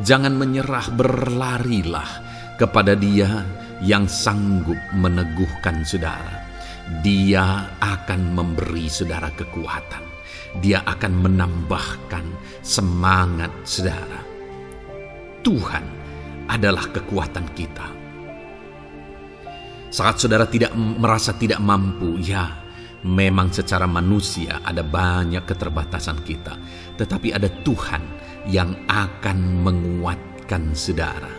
Jangan menyerah, berlarilah kepada Dia yang sanggup meneguhkan saudara. Dia akan memberi saudara kekuatan. Dia akan menambahkan semangat saudara. Tuhan adalah kekuatan kita. Saat saudara merasa tidak mampu, ya, memang secara manusia ada banyak keterbatasan kita, tetapi ada Tuhan yang akan menguatkan saudara.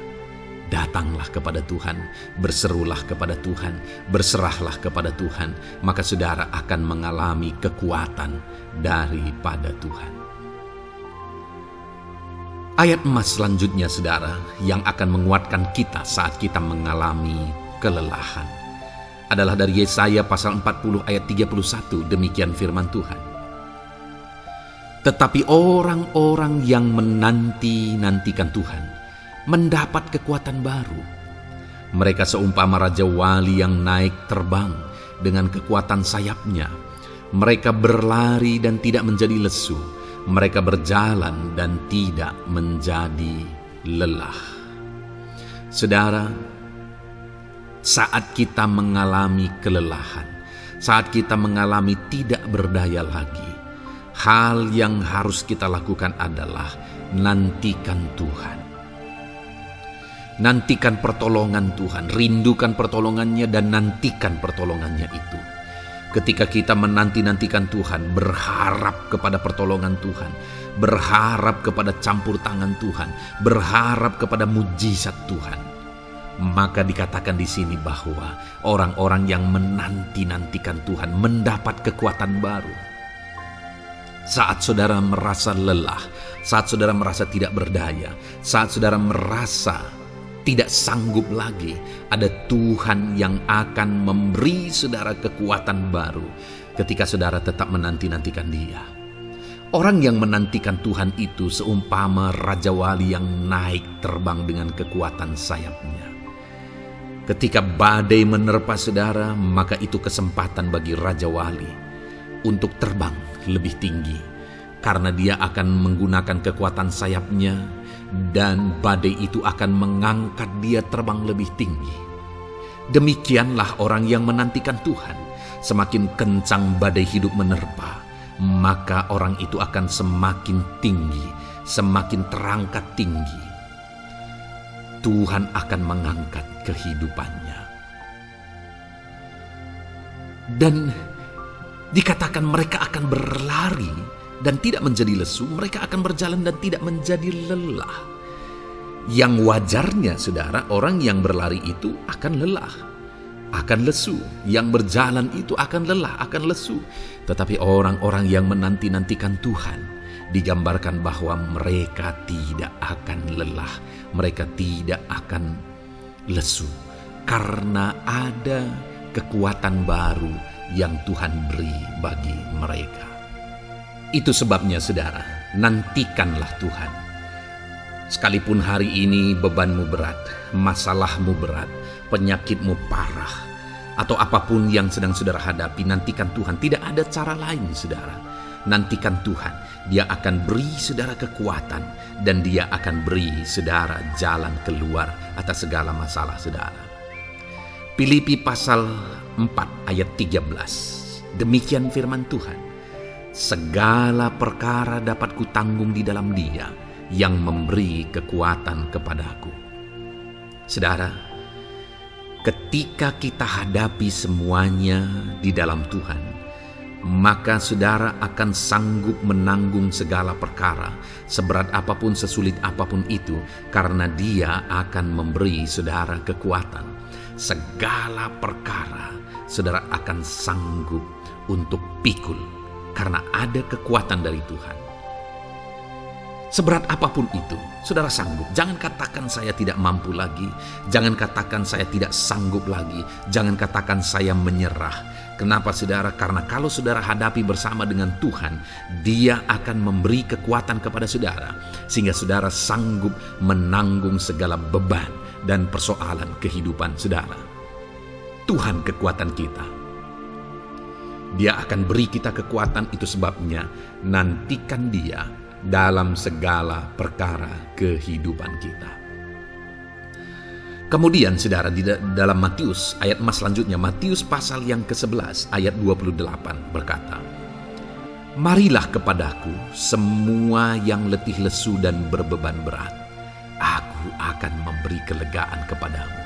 Datanglah kepada Tuhan, berserulah kepada Tuhan, berserahlah kepada Tuhan, maka saudara akan mengalami kekuatan daripada Tuhan. Ayat emas selanjutnya saudara yang akan menguatkan kita saat kita mengalami kelelahan adalah dari Yesaya pasal 40 ayat 31. Demikian firman Tuhan. Tetapi orang-orang yang menanti-nantikan Tuhan mendapat kekuatan baru. Mereka seumpama Raja Wali yang naik terbang dengan kekuatan sayapnya. Mereka berlari dan tidak menjadi lesu. Mereka berjalan dan tidak menjadi lelah. Saudara, saat kita mengalami kelelahan, saat kita mengalami tidak berdaya lagi, hal yang harus kita lakukan adalah nantikan Tuhan. Nantikan pertolongan Tuhan, rindukan pertolongannya dan nantikan pertolongannya itu. Ketika kita menanti-nantikan Tuhan, berharap kepada pertolongan Tuhan, berharap kepada campur tangan Tuhan, berharap kepada mujizat Tuhan, maka dikatakan di sini bahwa orang-orang yang menanti-nantikan Tuhan mendapat kekuatan baru. Saat saudara merasa lelah, saat saudara merasa tidak berdaya, saat saudara merasa tidak sanggup lagi, ada Tuhan yang akan memberi saudara kekuatan baru ketika saudara tetap menanti-nantikan Dia. Orang yang menantikan Tuhan itu seumpama Raja Wali yang naik terbang dengan kekuatan sayapnya. Ketika badai menerpa saudara, maka itu kesempatan bagi Raja Wali untuk terbang lebih tinggi, karena dia akan menggunakan kekuatan sayapnya dan badai itu akan mengangkat dia terbang lebih tinggi. Demikianlah orang yang menantikan Tuhan. Semakin kencang badai hidup menerpa, maka orang itu akan semakin tinggi, semakin terangkat tinggi. Tuhan akan mengangkat kehidupannya. Dan dikatakan mereka akan berlari dan tidak menjadi lesu, mereka akan berjalan dan tidak menjadi lelah. Yang wajarnya saudara, orang yang berlari itu akan lelah, akan lesu. Yang berjalan itu akan lelah, akan lesu. Tetapi orang-orang yang menanti-nantikan Tuhan, digambarkan bahwa mereka tidak akan lelah, mereka tidak akan lesu, karena ada kekuatan baru yang Tuhan beri bagi mereka. Itu sebabnya saudara, nantikanlah Tuhan. Sekalipun hari ini bebanmu berat, masalahmu berat, penyakitmu parah, atau apapun yang sedang saudara hadapi, nantikan Tuhan. Tidak ada cara lain saudara. Nantikan Tuhan. Dia akan beri saudara kekuatan dan Dia akan beri saudara jalan keluar atas segala masalah saudara. Filipi pasal 4 ayat 13. Demikian firman Tuhan. Segala perkara dapat kutanggung di dalam Dia yang memberi kekuatan kepadaku. Saudara, ketika kita hadapi semuanya di dalam Tuhan, maka saudara akan sanggup menanggung segala perkara, seberat apapun, sesulit apapun itu, karena Dia akan memberi saudara kekuatan. Segala perkara saudara akan sanggup untuk pikul, karena ada kekuatan dari Tuhan. Seberat apapun itu, saudara sanggup. Jangan katakan saya tidak mampu lagi. Jangan katakan saya tidak sanggup lagi. Jangan katakan saya menyerah. Kenapa saudara? Karena kalau saudara hadapi bersama dengan Tuhan, Dia akan memberi kekuatan kepada saudara, sehingga saudara sanggup menanggung segala beban dan persoalan kehidupan saudara. Tuhan kekuatan kita. Dia akan beri kita kekuatan, itu sebabnya nantikan Dia dalam segala perkara kehidupan kita. Kemudian saudara, di dalam Matius ayat selanjutnya, Matius pasal yang ke-11 ayat 28 berkata, "Marilah kepadaku semua yang letih lesu dan berbeban berat, aku akan memberi kelegaan kepadamu."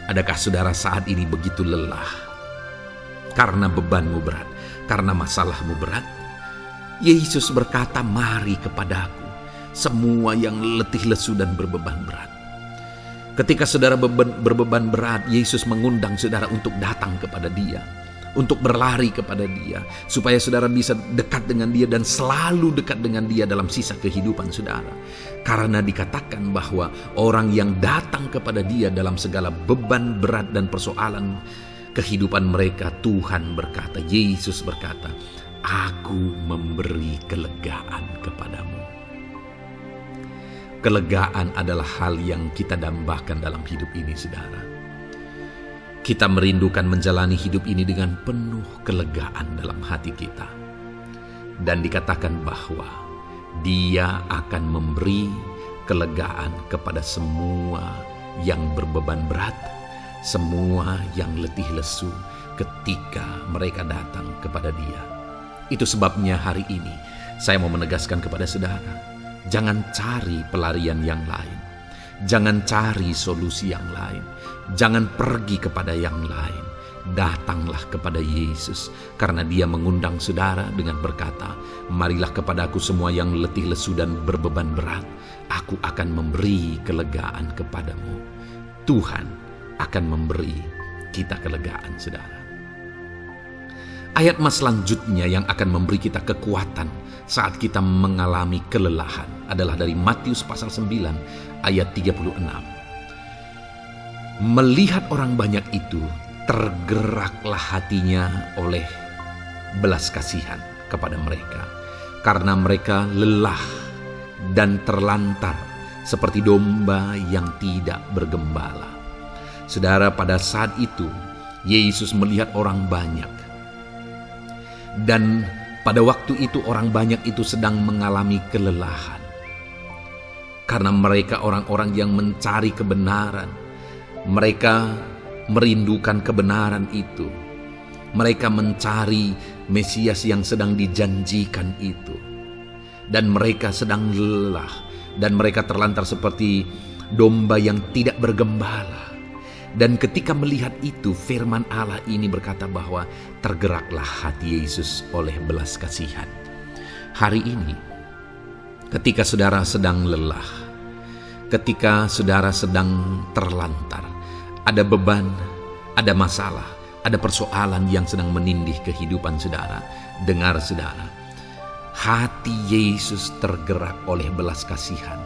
Adakah saudara saat ini begitu lelah karena bebanmu berat, karena masalahmu berat? Yesus berkata, "Mari kepadaku semua yang letih lesu dan berbeban berat." Ketika saudara berbeban berat, Yesus mengundang saudara untuk datang kepada Dia, untuk berlari kepada Dia, supaya saudara bisa dekat dengan Dia dan selalu dekat dengan Dia dalam sisa kehidupan saudara. Karena dikatakan bahwa orang yang datang kepada Dia dalam segala beban berat dan persoalan kehidupan mereka, Tuhan berkata, Yesus berkata, "Aku memberi kelegaan kepadamu." Kelegaan adalah hal yang kita dambakan dalam hidup ini, saudara. Kita merindukan menjalani hidup ini dengan penuh kelegaan dalam hati kita. Dan dikatakan bahwa Dia akan memberi kelegaan kepada semua yang berbeban berat, semua yang letih lesu ketika mereka datang kepada Dia. Itu sebabnya hari ini saya mau menegaskan kepada saudara, jangan cari pelarian yang lain. Jangan cari solusi yang lain. Jangan pergi kepada yang lain. Datanglah kepada Yesus, karena Dia mengundang saudara dengan berkata, "Marilah kepadaku semua yang letih lesu dan berbeban berat, aku akan memberi kelegaan kepadamu." Tuhan akan memberi kita kelegaan, saudara. Ayat selanjutnya yang akan memberi kita kekuatan saat kita mengalami kelelahan adalah dari Matius pasal 9 ayat 36. "Melihat orang banyak itu, tergeraklah hatinya oleh belas kasihan kepada mereka, karena mereka lelah dan terlantar seperti domba yang tidak bergembala." Saudara, pada saat itu Yesus melihat orang banyak. Dan pada waktu itu orang banyak itu sedang mengalami kelelahan. Karena mereka orang-orang yang mencari kebenaran. Mereka merindukan kebenaran itu. Mereka mencari Mesias yang sedang dijanjikan itu. Dan mereka sedang lelah. Dan mereka terlantar seperti domba yang tidak bergembala. Dan ketika melihat itu, firman Allah ini berkata bahwa tergeraklah hati Yesus oleh belas kasihan. Hari ini, ketika saudara sedang lelah, ketika saudara sedang terlantar, ada beban, ada masalah, ada persoalan yang sedang menindih kehidupan saudara, dengar saudara, hati Yesus tergerak oleh belas kasihan,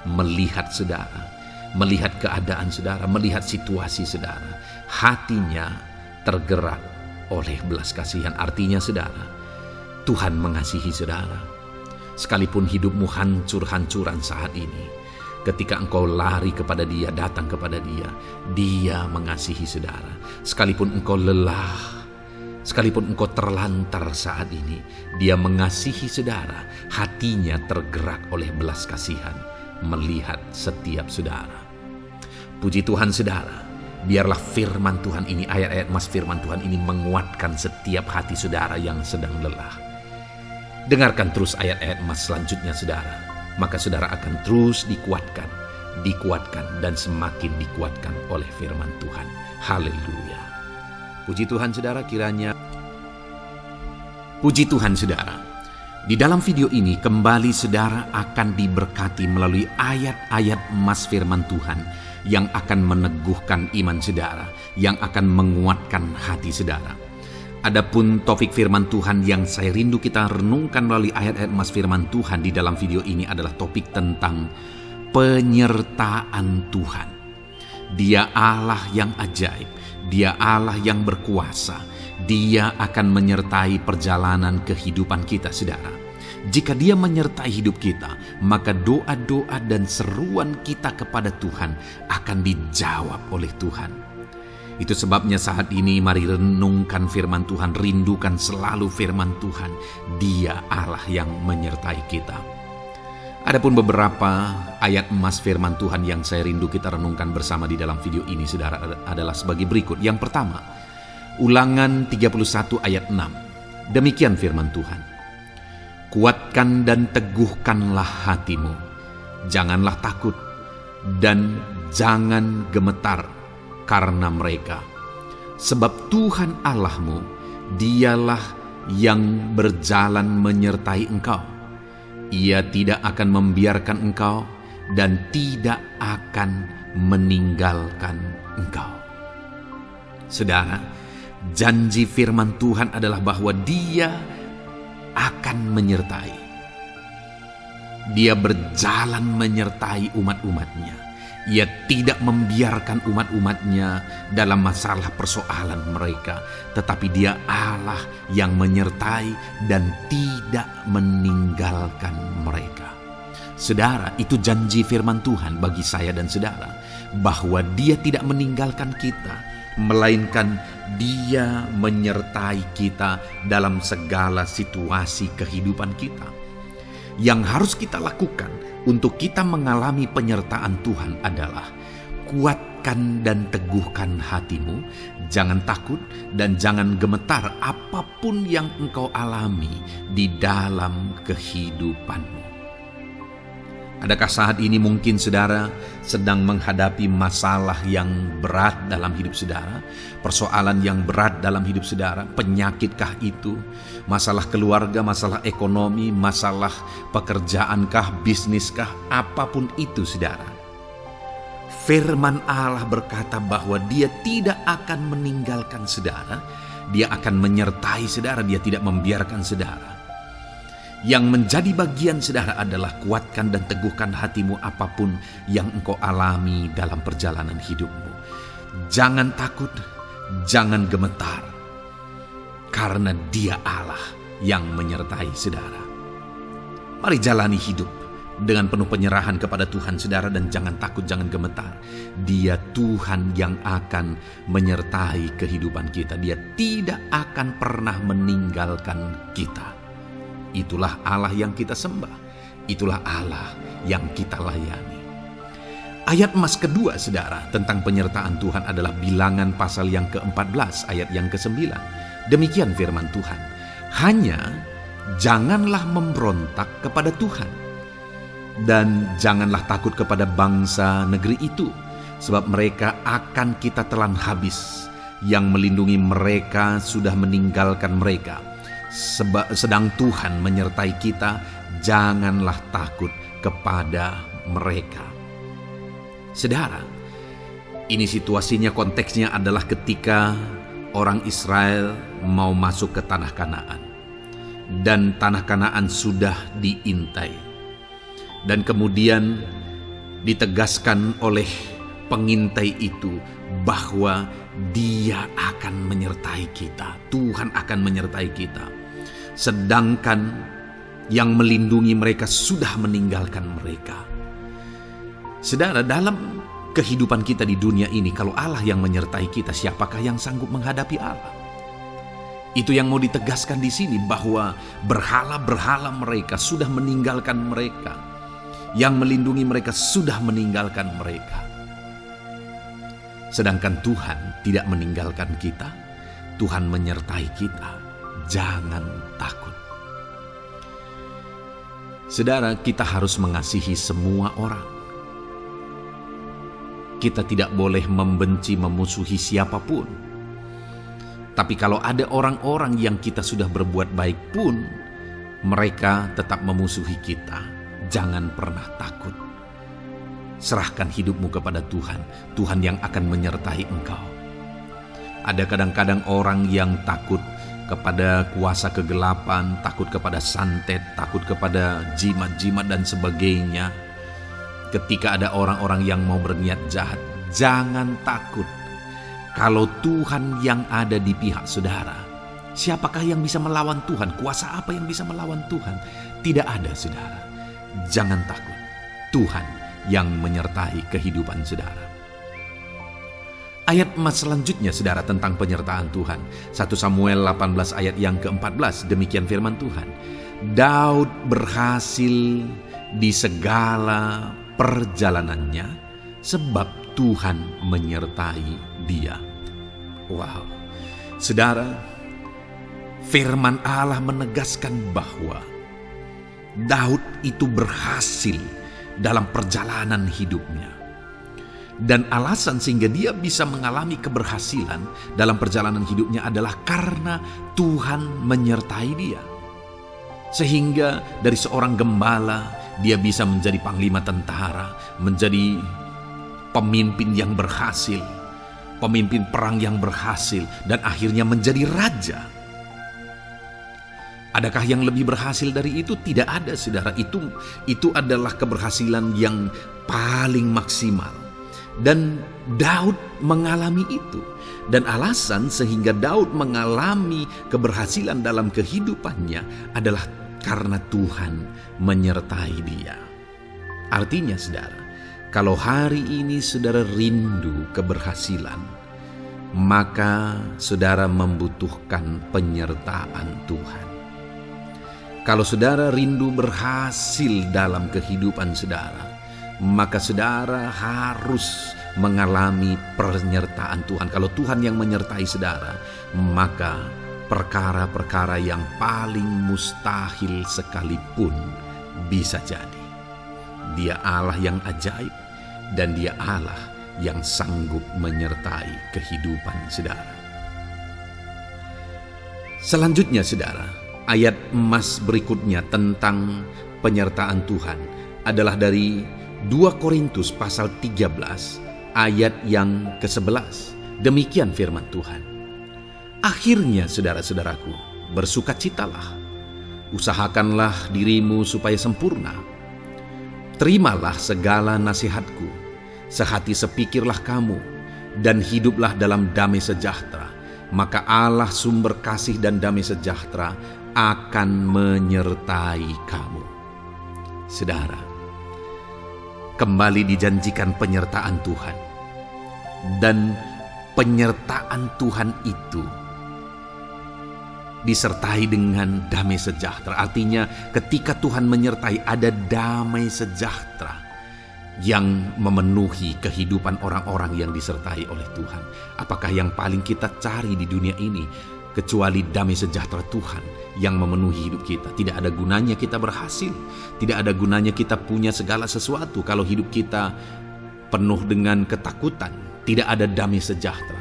melihat saudara, melihat keadaan saudara, melihat situasi saudara. Hatinya tergerak oleh belas kasihan. Artinya saudara, Tuhan mengasihi saudara. Sekalipun hidupmu hancur-hancuran saat ini, ketika engkau lari kepada Dia, datang kepada Dia, Dia mengasihi saudara. Sekalipun engkau lelah, sekalipun engkau terlantar saat ini, Dia mengasihi saudara. Hatinya tergerak oleh belas kasihan melihat setiap saudara. Puji Tuhan saudara, biarlah firman Tuhan ini, ayat-ayat firman Tuhan ini menguatkan setiap hati saudara yang sedang lelah. Dengarkan terus ayat-ayat selanjutnya saudara, maka saudara akan terus dikuatkan dan semakin dikuatkan oleh firman Tuhan. Haleluya. Puji Tuhan saudara, puji Tuhan saudara. Di dalam video ini kembali saudara akan diberkati melalui ayat-ayat firman Tuhan yang akan meneguhkan iman saudara, yang akan menguatkan hati saudara. Adapun topik firman Tuhan yang saya rindu kita renungkan melalui ayat-ayat firman Tuhan di dalam video ini adalah topik tentang penyertaan Tuhan. Dia Allah yang ajaib, Dia Allah yang berkuasa, Dia akan menyertai perjalanan kehidupan kita, saudara. Jika Dia menyertai hidup kita, maka doa-doa dan seruan kita kepada Tuhan akan dijawab oleh Tuhan. Itu sebabnya saat ini mari renungkan firman Tuhan, rindukan selalu firman Tuhan. Dia Allah yang menyertai kita. Adapun beberapa ayat emas firman Tuhan yang saya rindu kita renungkan bersama di dalam video ini, saudara, adalah sebagai berikut. Yang pertama, Ulangan 31 ayat 6. Demikian firman Tuhan. Kuatkan dan teguhkanlah hatimu. Janganlah takut dan jangan gemetar karena mereka. Sebab Tuhan Allahmu, Dialah yang berjalan menyertai engkau. Ia tidak akan membiarkan engkau dan tidak akan meninggalkan engkau. Saudara, janji firman Tuhan adalah bahwa Dia akan menyertai. Dia berjalan menyertai umat-umatnya. Ia tidak membiarkan umat-umatnya dalam masalah persoalan mereka, tetapi Dia Allah yang menyertai dan tidak meninggalkan mereka. Saudara, itu janji firman Tuhan bagi saya dan saudara, bahwa Dia tidak meninggalkan kita, melainkan Dia menyertai kita dalam segala situasi kehidupan kita. Yang harus kita lakukan untuk kita mengalami penyertaan Tuhan adalah kuatkan dan teguhkan hatimu, jangan takut dan jangan gemetar apapun yang engkau alami di dalam kehidupanmu. Adakah saat ini mungkin saudara sedang menghadapi masalah yang berat dalam hidup saudara? Persoalan yang berat dalam hidup saudara? Penyakitkah itu? Masalah keluarga, masalah ekonomi, masalah pekerjaankah, bisniskah? Apapun itu saudara. Firman Allah berkata bahwa Dia tidak akan meninggalkan saudara. Dia akan menyertai saudara, Dia tidak membiarkan saudara. Yang menjadi bagian saudara adalah kuatkan dan teguhkan hatimu apapun yang engkau alami dalam perjalanan hidupmu. Jangan takut, jangan gemetar, karena Dia Allah yang menyertai saudara. Mari jalani hidup dengan penuh penyerahan kepada Tuhan saudara, dan jangan takut, jangan gemetar. Dia Tuhan yang akan menyertai kehidupan kita. Dia tidak akan pernah meninggalkan kita. Itulah Allah yang kita sembah. Itulah Allah yang kita layani. Ayat emas kedua saudara tentang penyertaan Tuhan adalah Bilangan pasal yang ke-14 ayat yang ke-9. Demikian firman Tuhan. Hanya janganlah memberontak kepada Tuhan, dan janganlah takut kepada bangsa negeri itu, sebab mereka akan kita telan habis. Yang melindungi mereka sudah meninggalkan mereka. Sedang Tuhan menyertai kita, janganlah takut kepada mereka. Saudara, ini situasinya, konteksnya adalah ketika orang Israel mau masuk ke tanah Kanaan, dan tanah Kanaan sudah diintai, dan kemudian ditegaskan oleh pengintai itu bahwa Dia akan menyertai kita. Tuhan akan menyertai kita. Sedangkan yang melindungi mereka sudah meninggalkan mereka. Saudara, dalam kehidupan kita di dunia ini, kalau Allah yang menyertai kita, siapakah yang sanggup menghadapi Allah? Itu yang mau ditegaskan di sini, bahwa berhala-berhala mereka sudah meninggalkan mereka. Yang melindungi mereka sudah meninggalkan mereka. Sedangkan Tuhan tidak meninggalkan kita. Tuhan menyertai kita. Jangan takut. Saudara, kita harus mengasihi semua orang. Kita tidak boleh membenci, memusuhi siapapun. Tapi kalau ada orang-orang yang kita sudah berbuat baik pun, mereka tetap memusuhi kita, jangan pernah takut. Serahkan hidupmu kepada Tuhan, Tuhan yang akan menyertai engkau. Ada kadang-kadang orang yang takut kepada kuasa kegelapan, takut kepada santet, takut kepada jimat-jimat dan sebagainya. Ketika ada orang-orang yang mau berniat jahat, jangan takut. Kalau Tuhan yang ada di pihak saudara, Siapakah yang bisa melawan Tuhan? Kuasa apa yang bisa melawan Tuhan? Tidak ada, saudara. Jangan takut. Tuhan yang menyertai kehidupan saudara. Ayat emas selanjutnya, saudara, tentang penyertaan Tuhan. 1 Samuel 18 ayat yang ke-14, demikian firman Tuhan. Daud berhasil di segala perjalanannya sebab Tuhan menyertai dia. Wow. Saudara, firman Allah menegaskan bahwa Daud itu berhasil dalam perjalanan hidupnya. Dan alasan sehingga dia bisa mengalami keberhasilan dalam perjalanan hidupnya adalah karena Tuhan menyertai dia. Sehingga dari seorang gembala, dia bisa menjadi panglima tentara, menjadi pemimpin yang berhasil, pemimpin perang yang berhasil, dan akhirnya menjadi raja. Adakah yang lebih berhasil dari itu? Tidak ada, saudara. Itu adalah keberhasilan yang paling maksimal. Dan Daud mengalami itu. Dan alasan sehingga Daud mengalami keberhasilan dalam kehidupannya adalah karena Tuhan menyertai dia. Artinya, saudara, kalau hari ini saudara rindu keberhasilan, maka saudara membutuhkan penyertaan Tuhan. Kalau saudara rindu berhasil dalam kehidupan saudara, maka saudara harus mengalami penyertaan Tuhan. Kalau Tuhan yang menyertai saudara, maka perkara-perkara yang paling mustahil sekalipun bisa jadi. Dia Allah yang ajaib, dan dia Allah yang sanggup menyertai kehidupan saudara. Selanjutnya, saudara, ayat emas berikutnya tentang penyertaan Tuhan adalah dari 2 Korintus pasal 13 ayat yang ke-11. Demikian firman Tuhan. Akhirnya, saudara-saudaraku, bersukacitalah. Usahakanlah dirimu supaya sempurna. Terimalah segala nasihatku. Sehati sepikirlah kamu, dan hiduplah dalam damai sejahtera. Maka Allah sumber kasih dan damai sejahtera akan menyertai kamu. Saudara, kembali dijanjikan penyertaan Tuhan. Dan penyertaan Tuhan itu disertai dengan damai sejahtera. Artinya ketika Tuhan menyertai, ada damai sejahtera yang memenuhi kehidupan orang-orang yang disertai oleh Tuhan. Apakah yang paling kita cari di dunia ini kecuali damai sejahtera Tuhan yang memenuhi hidup kita? Tidak ada gunanya kita berhasil, tidak ada gunanya kita punya segala sesuatu kalau hidup kita penuh dengan ketakutan, tidak ada damai sejahtera.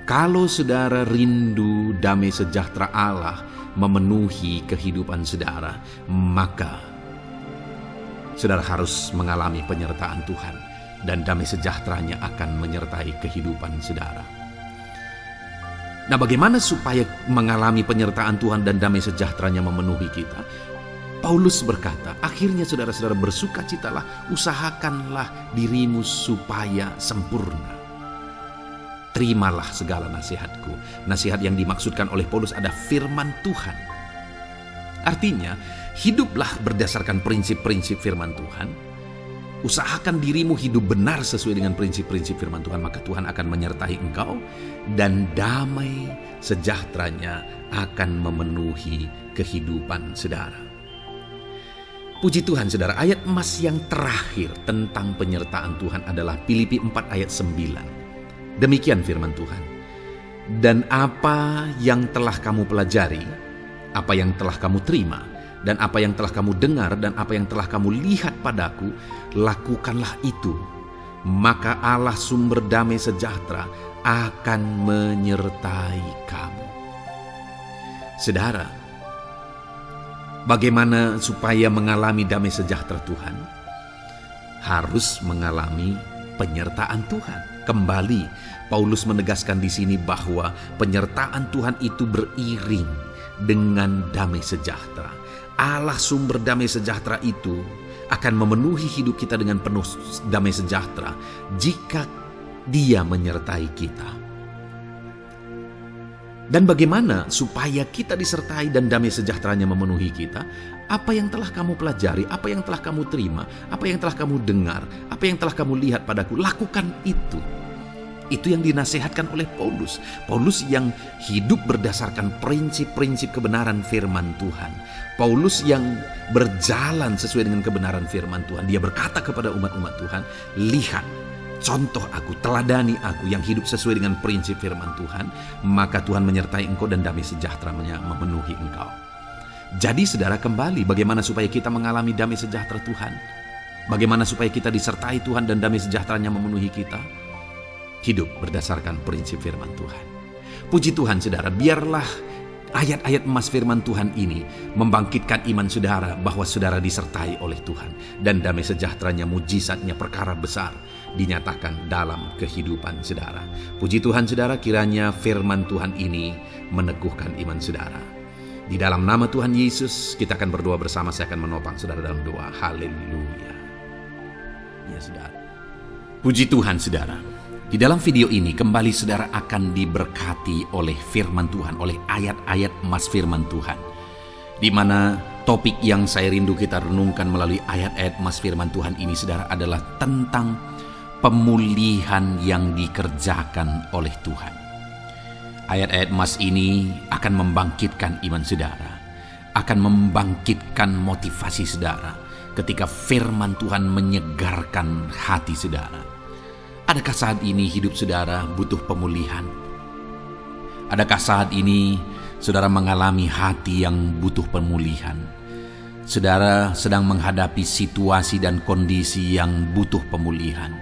Kalau saudara rindu damai sejahtera Allah memenuhi kehidupan saudara, maka saudara harus mengalami penyertaan Tuhan, dan damai sejahteranya akan menyertai kehidupan saudara. Nah, bagaimana supaya mengalami penyertaan Tuhan dan damai sejahteranya memenuhi kita? Paulus berkata, akhirnya saudara-saudara bersukacitalah, usahakanlah dirimu supaya sempurna. Terimalah segala nasihatku. Nasihat yang dimaksudkan oleh Paulus ada firman Tuhan. Artinya, hiduplah berdasarkan prinsip-prinsip firman Tuhan. Usahakan dirimu hidup benar sesuai dengan prinsip-prinsip firman Tuhan, maka Tuhan akan menyertai engkau, dan damai sejahteranya akan memenuhi kehidupan saudara. Puji Tuhan, saudara, ayat emas yang terakhir tentang penyertaan Tuhan adalah Filipi 4 ayat 9. Demikian firman Tuhan. Dan apa yang telah kamu pelajari, apa yang telah kamu terima, dan apa yang telah kamu dengar, dan apa yang telah kamu lihat padaku, lakukanlah itu. Maka Allah sumber damai sejahtera akan menyertai kamu. Saudara, bagaimana supaya mengalami damai sejahtera Tuhan? Harus mengalami penyertaan Tuhan. Kembali, Paulus menegaskan di sini bahwa penyertaan Tuhan itu beriring dengan damai sejahtera. Allah sumber damai sejahtera itu akan memenuhi hidup kita dengan penuh damai sejahtera jika Dia menyertai kita. Dan bagaimana supaya kita disertai dan damai sejahteranya memenuhi kita? Apa yang telah kamu pelajari, apa yang telah kamu terima, apa yang telah kamu dengar, apa yang telah kamu lihat padaku, lakukan itu. Itu yang dinasihatkan oleh Paulus. Paulus yang hidup berdasarkan prinsip-prinsip kebenaran firman Tuhan. Paulus yang berjalan sesuai dengan kebenaran firman Tuhan. Dia berkata kepada umat-umat Tuhan, lihat, contoh aku, teladani aku yang hidup sesuai dengan prinsip firman Tuhan, maka Tuhan menyertai engkau dan damai sejahteranya memenuhi engkau. Jadi saudara, kembali bagaimana supaya kita mengalami damai sejahtera Tuhan? Bagaimana supaya kita disertai Tuhan dan damai sejahteranya memenuhi kita? Hidup berdasarkan prinsip firman Tuhan. Puji Tuhan saudara, biarlah ayat-ayat emas firman Tuhan ini membangkitkan iman saudara bahwa saudara disertai oleh Tuhan. Dan damai sejahteranya, mujizatnya, perkara besar dinyatakan dalam kehidupan saudara. Puji Tuhan saudara, kiranya firman Tuhan ini meneguhkan iman saudara. Di dalam nama Tuhan Yesus kita akan berdoa bersama. Saya akan menopang saudara dalam doa. Haleluya. Ya saudara. Puji Tuhan saudara. Di dalam video ini kembali saudara akan diberkati oleh firman Tuhan, oleh ayat-ayat emas firman Tuhan. Di mana topik yang saya rindu kita renungkan melalui ayat-ayat emas firman Tuhan ini saudara adalah tentang pemulihan yang dikerjakan oleh Tuhan. Ayat-ayat emas ini akan membangkitkan iman saudara, akan membangkitkan motivasi saudara ketika firman Tuhan menyegarkan hati saudara. Adakah saat ini hidup saudara butuh pemulihan? Adakah saat ini saudara mengalami hati yang butuh pemulihan? Saudara sedang menghadapi situasi dan kondisi yang butuh pemulihan.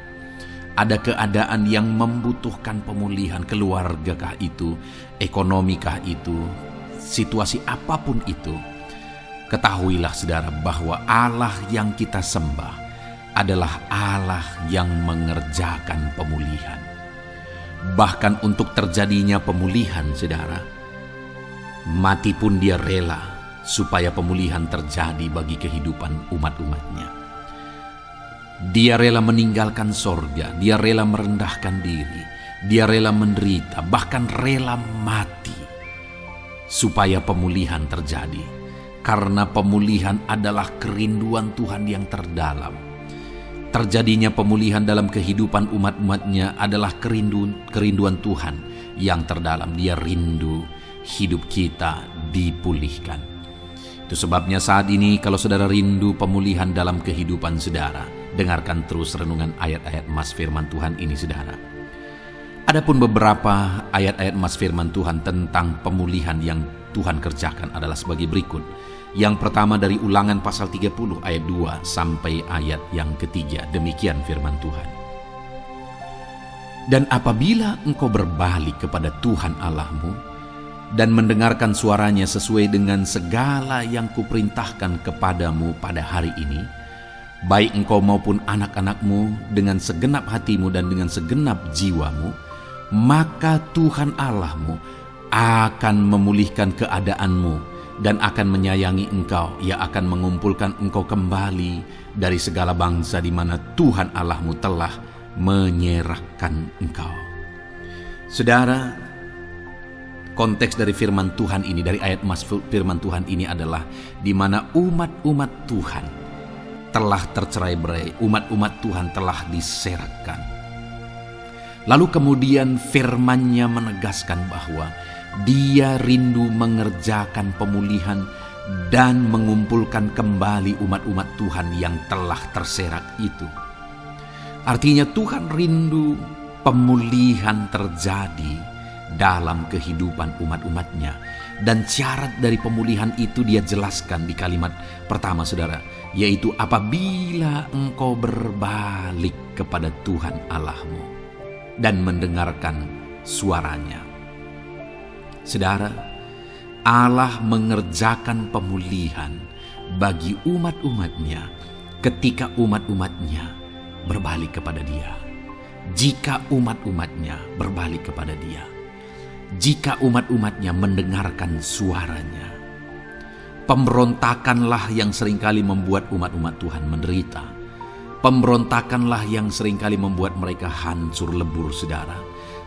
Ada keadaan yang membutuhkan pemulihan, keluargakah itu, ekonomikah itu, situasi apapun itu. Ketahuilah saudara bahwa Allah yang kita sembah adalah Allah yang mengerjakan pemulihan. Bahkan untuk terjadinya pemulihan saudara, mati pun dia rela supaya pemulihan terjadi bagi kehidupan umat-umatnya. Dia rela meninggalkan sorga, dia rela merendahkan diri, dia rela menderita, bahkan rela mati supaya pemulihan terjadi. Karena pemulihan adalah kerinduan Tuhan yang terdalam. Terjadinya pemulihan dalam kehidupan umat-umatnya adalah kerinduan Tuhan yang terdalam. Dia rindu hidup kita dipulihkan. Itu sebabnya saat ini kalau saudara rindu pemulihan dalam kehidupan saudara, dengarkan terus renungan ayat-ayat emas firman Tuhan ini saudara. Adapun beberapa ayat-ayat emas firman Tuhan tentang pemulihan yang Tuhan kerjakan adalah sebagai berikut. Yang pertama dari Ulangan pasal 30 ayat 2 sampai ayat yang ketiga. Demikian firman Tuhan. Dan apabila engkau berbalik kepada Tuhan Allahmu dan mendengarkan suaranya sesuai dengan segala yang kuperintahkan kepadamu pada hari ini, baik engkau maupun anak-anakmu dengan segenap hatimu dan dengan segenap jiwamu, maka Tuhan Allahmu akan memulihkan keadaanmu dan akan menyayangi engkau. Ia akan mengumpulkan engkau kembali dari segala bangsa di mana Tuhan Allahmu telah menyerahkan engkau. Saudara, konteks dari firman Tuhan ini, dari ayat emas firman Tuhan ini adalah di mana umat-umat Tuhan telah tercerai-berai, umat-umat Tuhan telah diserakkan. Lalu kemudian firman-Nya menegaskan bahwa Dia rindu mengerjakan pemulihan dan mengumpulkan kembali umat-umat Tuhan yang telah terserak itu. Artinya Tuhan rindu pemulihan terjadi dalam kehidupan umat-umatnya. Dan syarat dari pemulihan itu Dia jelaskan di kalimat pertama saudara, yaitu apabila engkau berbalik kepada Tuhan Allahmu dan mendengarkan suaranya. Saudara, Allah mengerjakan pemulihan bagi umat-umatnya ketika umat-umatnya berbalik kepada Dia. Jika umat-umatnya berbalik kepada Dia, jika umat-umatnya mendengarkan suaranya. Pemberontakanlah yang seringkali membuat umat-umat Tuhan menderita. Pemberontakanlah yang seringkali membuat mereka hancur lebur saudara.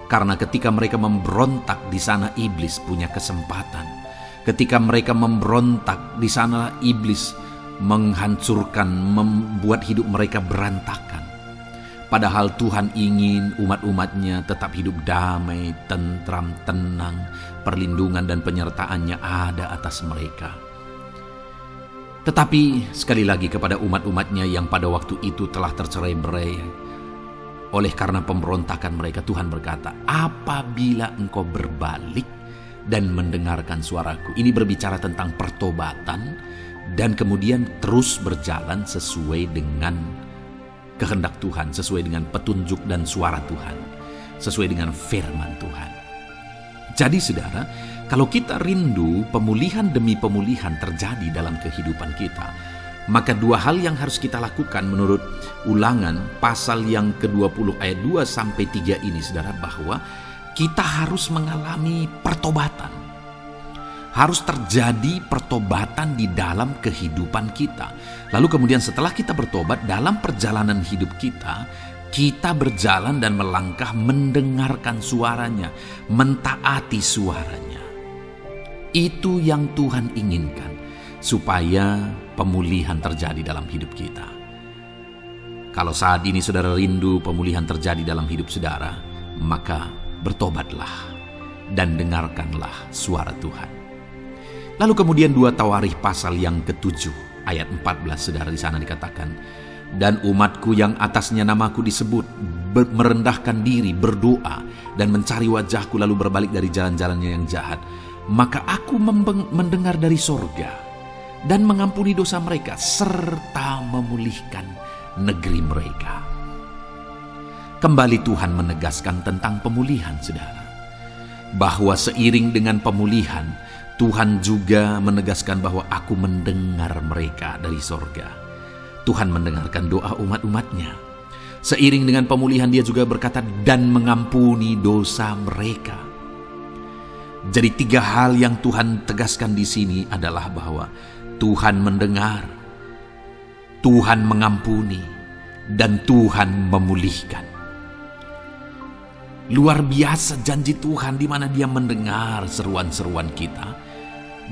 Karena ketika mereka memberontak, di sana iblis punya kesempatan. Ketika mereka memberontak, di sana iblis menghancurkan, membuat hidup mereka berantakan. Padahal Tuhan ingin umat-umatnya tetap hidup damai, tentram, tenang, perlindungan dan penyertaannya ada atas mereka. Tetapi sekali lagi kepada umat-umatnya yang pada waktu itu telah tercerai-berai oleh karena pemberontakan mereka, Tuhan berkata, apabila engkau berbalik dan mendengarkan suaraku. Ini berbicara tentang pertobatan dan kemudian terus berjalan sesuai dengan kehendak Tuhan, sesuai dengan petunjuk dan suara Tuhan, sesuai dengan firman Tuhan. Jadi saudara, kalau kita rindu pemulihan demi pemulihan terjadi dalam kehidupan kita, maka dua hal yang harus kita lakukan menurut Ulangan pasal yang ke-20 ayat 2-3 ini saudara, bahwa kita harus mengalami pertobatan. Harus terjadi pertobatan di dalam kehidupan kita. Lalu kemudian setelah kita bertobat, dalam perjalanan hidup kita, kita berjalan dan melangkah mendengarkan suaranya, mentaati suaranya. Itu yang Tuhan inginkan, supaya pemulihan terjadi dalam hidup kita. Kalau saat ini saudara rindu pemulihan terjadi dalam hidup saudara, maka bertobatlah dan dengarkanlah suara Tuhan. Lalu kemudian 2 Tawarikh pasal yang ke-7 ayat 14 saudara, di sana dikatakan, dan umatku yang atasnya namaku disebut merendahkan diri, berdoa dan mencari wajahku lalu berbalik dari jalan-jalannya yang jahat, maka aku mendengar dari sorga dan mengampuni dosa mereka serta memulihkan negeri mereka. Kembali Tuhan menegaskan tentang pemulihan saudara, bahwa seiring dengan pemulihan Tuhan juga menegaskan bahwa aku mendengar mereka dari sorga. Tuhan mendengarkan doa umat-umatnya. Seiring dengan pemulihan dia juga berkata dan mengampuni dosa mereka. Jadi 3 hal yang Tuhan tegaskan di sini adalah bahwa Tuhan mendengar, Tuhan mengampuni, dan Tuhan memulihkan. Luar biasa janji Tuhan, di mana Dia mendengar seruan-seruan kita,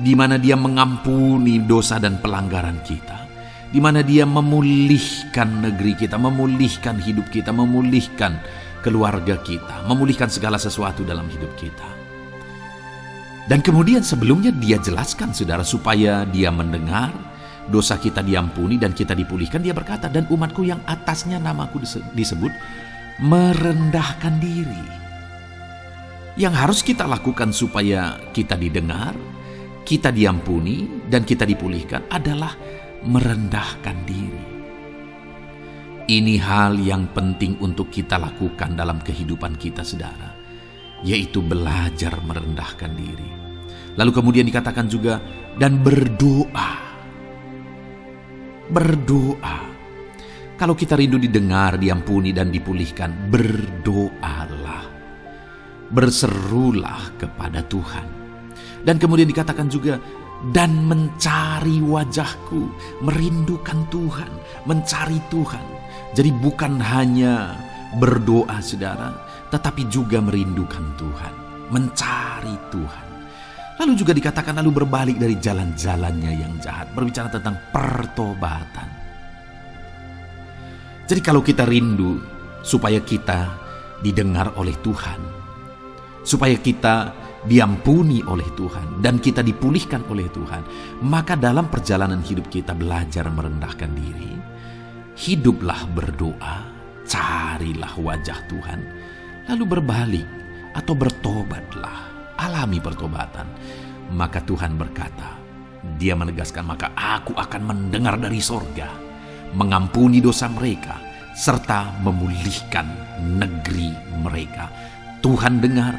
di mana Dia mengampuni dosa dan pelanggaran kita, di mana Dia memulihkan negeri kita, memulihkan hidup kita, memulihkan keluarga kita, memulihkan segala sesuatu dalam hidup kita. Dan kemudian sebelumnya Dia jelaskan saudara, supaya Dia mendengar, dosa kita diampuni dan kita dipulihkan. Dia berkata, dan umatku yang atasnya namaku disebut merendahkan diri. Yang harus kita lakukan supaya kita didengar, kita diampuni, dan kita dipulihkan adalah merendahkan diri. Ini hal yang penting untuk kita lakukan dalam kehidupan kita saudara, yaitu belajar merendahkan diri. Lalu kemudian dikatakan juga, dan berdoa. Berdoa. Kalau kita rindu didengar, diampuni, dan dipulihkan, berdoalah. Berserulah kepada Tuhan. Dan kemudian dikatakan juga, dan mencari wajahku, merindukan Tuhan, mencari Tuhan. Jadi bukan hanya berdoa saudara, tetapi juga merindukan Tuhan, mencari Tuhan. Lalu juga dikatakan lalu berbalik dari jalan-jalannya yang jahat, berbicara tentang pertobatan. Jadi kalau kita rindu supaya kita didengar oleh Tuhan, supaya kita diampuni oleh Tuhan, dan kita dipulihkan oleh Tuhan, maka dalam perjalanan hidup kita belajar merendahkan diri, hiduplah berdoa, carilah wajah Tuhan, lalu berbalik atau bertobatlah, alami pertobatan. Maka Tuhan berkata, Dia menegaskan, maka aku akan mendengar dari sorga, mengampuni dosa mereka, serta memulihkan negeri mereka. Tuhan dengar,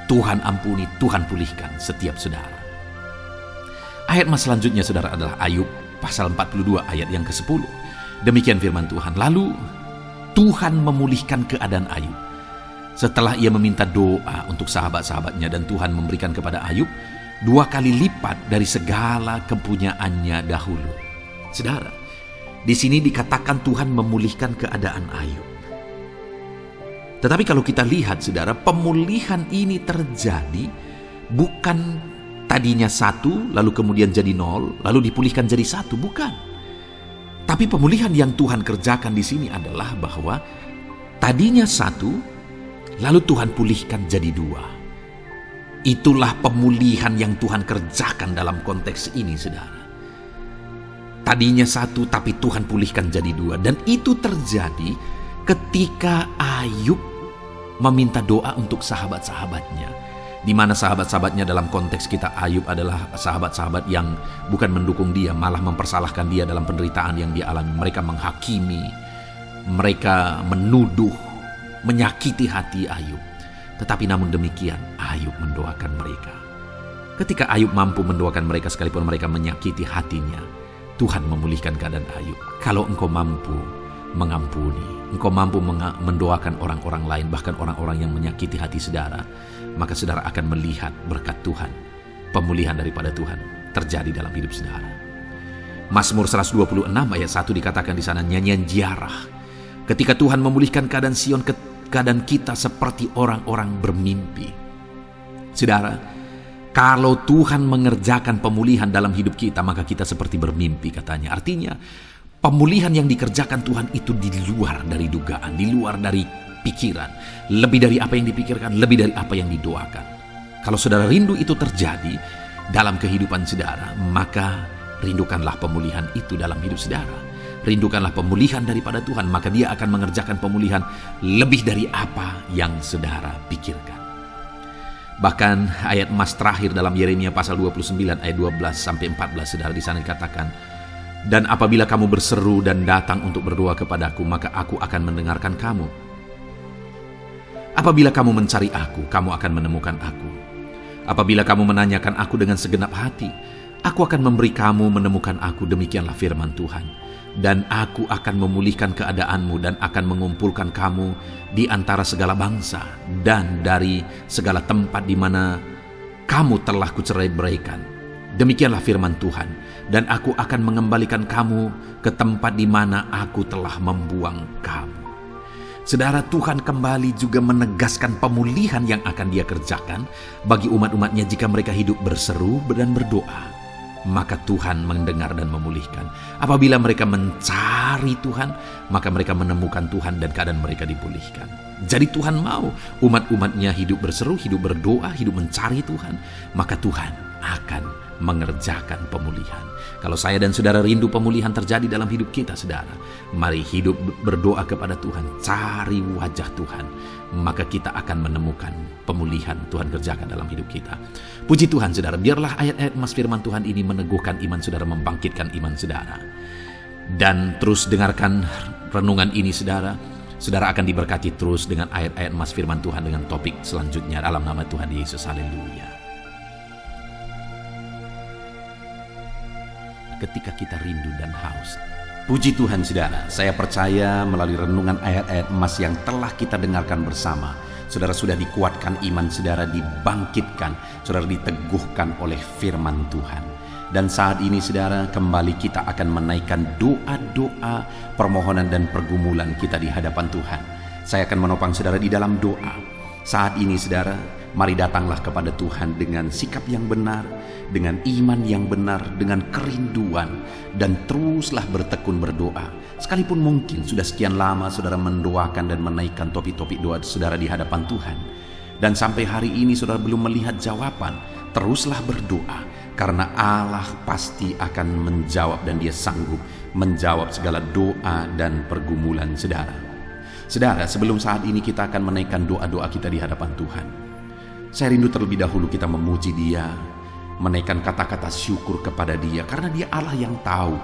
Tuhan ampuni, Tuhan pulihkan setiap saudara. Ayat selanjutnya saudara adalah Ayub pasal 42 ayat yang ke-10. Demikian firman Tuhan. Lalu Tuhan memulihkan keadaan Ayub setelah ia meminta doa untuk sahabat-sahabatnya, dan Tuhan memberikan kepada Ayub 2 kali lipat dari segala kepunyaannya dahulu. Saudara, di sini dikatakan Tuhan memulihkan keadaan Ayub. Tetapi kalau kita lihat saudara, pemulihan ini terjadi bukan tadinya 1, lalu kemudian jadi 0, lalu dipulihkan jadi 1, bukan. Tapi pemulihan yang Tuhan kerjakan di sini adalah bahwa tadinya 1, lalu Tuhan pulihkan jadi 2. Itulah pemulihan yang Tuhan kerjakan dalam konteks ini, saudara. Tadinya 1, tapi Tuhan pulihkan jadi 2. Dan itu terjadi ketika Ayub meminta doa untuk sahabat-sahabatnya. Di mana sahabat-sahabatnya dalam konteks kita, Ayub adalah sahabat-sahabat yang bukan mendukung dia, malah mempersalahkan dia dalam penderitaan yang dia alami. Mereka menghakimi, mereka menuduh, menyakiti hati Ayub. Tetapi namun demikian, Ayub mendoakan mereka. Ketika Ayub mampu mendoakan mereka sekalipun mereka menyakiti hatinya, Tuhan memulihkan keadaan Ayub. Kalau engkau mampu mengampuni, engkau mampu mendoakan orang-orang lain, bahkan orang-orang yang menyakiti hati saudara, maka saudara akan melihat berkat Tuhan, pemulihan daripada Tuhan terjadi dalam hidup saudara. Mazmur 126 ayat 1 dikatakan di sana, nyanyian ziarah. Ketika Tuhan memulihkan keadaan Sion, keadaan kita seperti orang-orang bermimpi. Saudara, kalau Tuhan mengerjakan pemulihan dalam hidup kita, maka kita seperti bermimpi katanya. Artinya, pemulihan yang dikerjakan Tuhan itu di luar dari dugaan, di luar dari pikiran, lebih dari apa yang dipikirkan, lebih dari apa yang didoakan. Kalau saudara rindu itu terjadi dalam kehidupan saudara, maka rindukanlah pemulihan itu dalam hidup saudara. Rindukanlah pemulihan daripada Tuhan, maka Dia akan mengerjakan pemulihan lebih dari apa yang saudara pikirkan. Bahkan ayat emas terakhir dalam Yeremia pasal 29 ayat 12 sampai 14, saudara, di sana dikatakan, dan apabila kamu berseru dan datang untuk berdoa kepadaku, maka aku akan mendengarkan kamu. Apabila kamu mencari aku, kamu akan menemukan aku. Apabila kamu menanyakan aku dengan segenap hati, aku akan memberi kamu menemukan aku, demikianlah firman Tuhan. Dan aku akan memulihkan keadaanmu dan akan mengumpulkan kamu di antara segala bangsa dan dari segala tempat di mana kamu telah kucerai-beraikan. Demikianlah firman Tuhan. Dan aku akan mengembalikan kamu ke tempat di mana aku telah membuang kamu. Saudara, Tuhan kembali juga menegaskan pemulihan yang akan Dia kerjakan bagi umat-umatnya jika mereka hidup berseru dan berdoa. Maka Tuhan mendengar dan memulihkan. Apabila mereka mencari Tuhan, maka mereka menemukan Tuhan dan keadaan mereka dipulihkan. Jadi Tuhan mau umat-umatnya hidup berseru, hidup berdoa, hidup mencari Tuhan. Maka Tuhan akan mengerjakan pemulihan. Kalau saya dan saudara rindu pemulihan terjadi dalam hidup kita, saudara, mari hidup berdoa kepada Tuhan, cari wajah Tuhan, maka kita akan menemukan pemulihan Tuhan kerjakan dalam hidup kita. Puji Tuhan, saudara, biarlah ayat-ayat emas firman Tuhan ini meneguhkan iman saudara, membangkitkan iman saudara. Dan terus dengarkan renungan ini, saudara. Saudara akan diberkati terus dengan ayat-ayat emas firman Tuhan dengan topik selanjutnya dalam nama Tuhan Yesus. Haleluya. Ketika kita rindu dan haus. Puji Tuhan, saudara, saya percaya melalui renungan ayat-ayat emas yang telah kita dengarkan bersama, saudara sudah dikuatkan iman saudara, dibangkitkan, saudara diteguhkan oleh firman Tuhan. Dan saat ini, saudara, kembali kita akan menaikkan doa-doa, permohonan dan pergumulan kita di hadapan Tuhan. Saya akan menopang saudara di dalam doa. Saat ini, saudara, mari datanglah kepada Tuhan dengan sikap yang benar, dengan iman yang benar, dengan kerinduan, dan teruslah bertekun berdoa. Sekalipun mungkin sudah sekian lama saudara mendoakan dan menaikkan topik-topik doa saudara di hadapan Tuhan, dan sampai hari ini saudara belum melihat jawaban, teruslah berdoa, karena Allah pasti akan menjawab dan Dia sanggup menjawab segala doa dan pergumulan saudara. Saudara, sebelum saat ini kita akan menaikkan doa-doa kita di hadapan Tuhan, saya rindu terlebih dahulu kita memuji Dia, menaikkan kata-kata syukur kepada Dia, karena Dia Allah yang tahu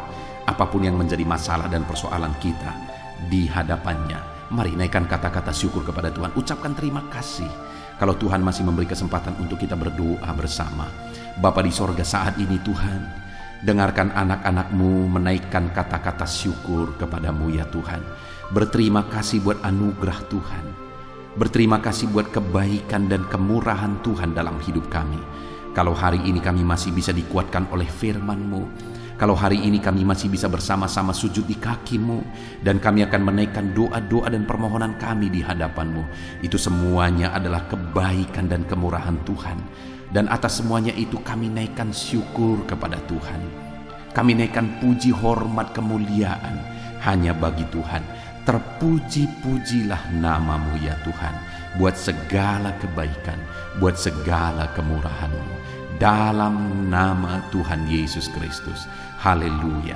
apapun yang menjadi masalah dan persoalan kita di hadapannya. Mari naikkan kata-kata syukur kepada Tuhan, ucapkan terima kasih kalau Tuhan masih memberi kesempatan untuk kita berdoa bersama. Bapa di sorga, saat ini Tuhan, dengarkan anak-anak-Mu menaikkan kata-kata syukur kepadamu ya Tuhan. Berterima kasih buat anugerah Tuhan, berterima kasih buat kebaikan dan kemurahan Tuhan dalam hidup kami. Kalau hari ini kami masih bisa dikuatkan oleh firman-Mu, Kalau hari ini kami masih bisa bersama-sama sujud di kaki-Mu, dan kami akan menaikkan doa-doa dan permohonan kami di hadapan-Mu, itu semuanya adalah kebaikan dan kemurahan Tuhan. Dan atas semuanya itu kami naikkan syukur kepada Tuhan. Kami naikkan puji, hormat, kemuliaan hanya bagi Tuhan. Terpuji-pujilah nama-Mu ya Tuhan, buat segala kebaikan, buat segala kemurahan-Mu, dalam nama Tuhan Yesus Kristus. Haleluya.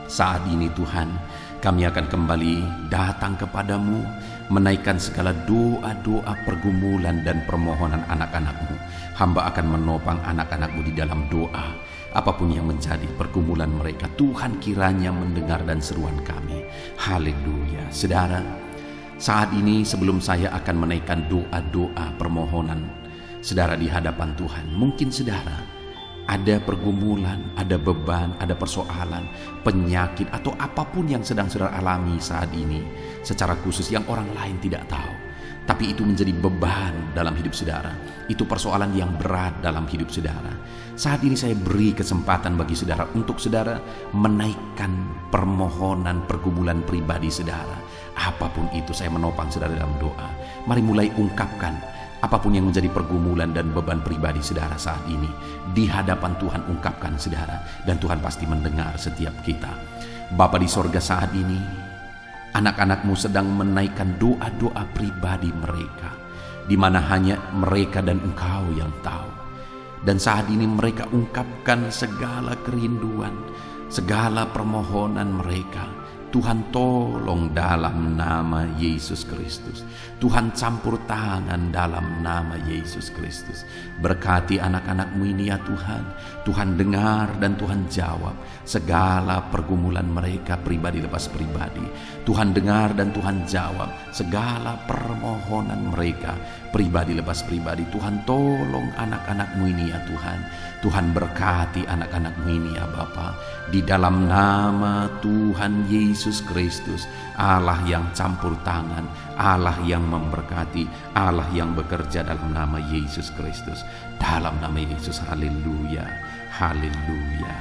Saat ini Tuhan, kami akan kembali datang kepadamu, menaikkan segala doa-doa, pergumulan dan permohonan anak-anak-Mu. Hamba akan menopang anak-anak-Mu di dalam doa. Apapun yang menjadi pergumulan mereka, Tuhan kiranya mendengar dan seruan kami. Haleluya. Saudara, saat ini sebelum saya akan menaikkan doa-doa permohonan saudara di hadapan Tuhan, mungkin saudara ada pergumulan, ada beban, ada persoalan, penyakit, atau apapun yang sedang saudara alami saat ini secara khusus yang orang lain tidak tahu, tapi itu menjadi beban dalam hidup saudara. Itu persoalan yang berat dalam hidup saudara. Saat ini saya beri kesempatan bagi saudara untuk saudara menaikkan permohonan pergumulan pribadi saudara. Apapun itu, saya menopang saudara dalam doa. Mari mulai ungkapkan apapun yang menjadi pergumulan dan beban pribadi saudara saat ini. Di hadapan Tuhan ungkapkan saudara, dan Tuhan pasti mendengar setiap kita. Bapa di sorga, saat ini anak-anak-Mu sedang menaikkan doa-doa pribadi mereka, di mana hanya mereka dan Engkau yang tahu. Dan saat ini mereka ungkapkan segala kerinduan, segala permohonan mereka. Tuhan tolong dalam nama Yesus Kristus. Tuhan campur tangan dalam nama Yesus Kristus. Berkati anak-anak-Mu ini ya Tuhan. Tuhan dengar dan Tuhan jawab segala pergumulan mereka pribadi lepas pribadi. Tuhan dengar dan Tuhan jawab segala permohonan mereka pribadi lepas pribadi. Tuhan tolong anak-anak-Mu ini ya Tuhan. Tuhan berkati anak-anak-Mu ini ya Bapa. Di dalam nama Tuhan Yesus Kristus, Allah yang campur tangan, Allah yang memberkati, Allah yang bekerja dalam nama Yesus Kristus. Dalam nama Yesus, haleluya, haleluya.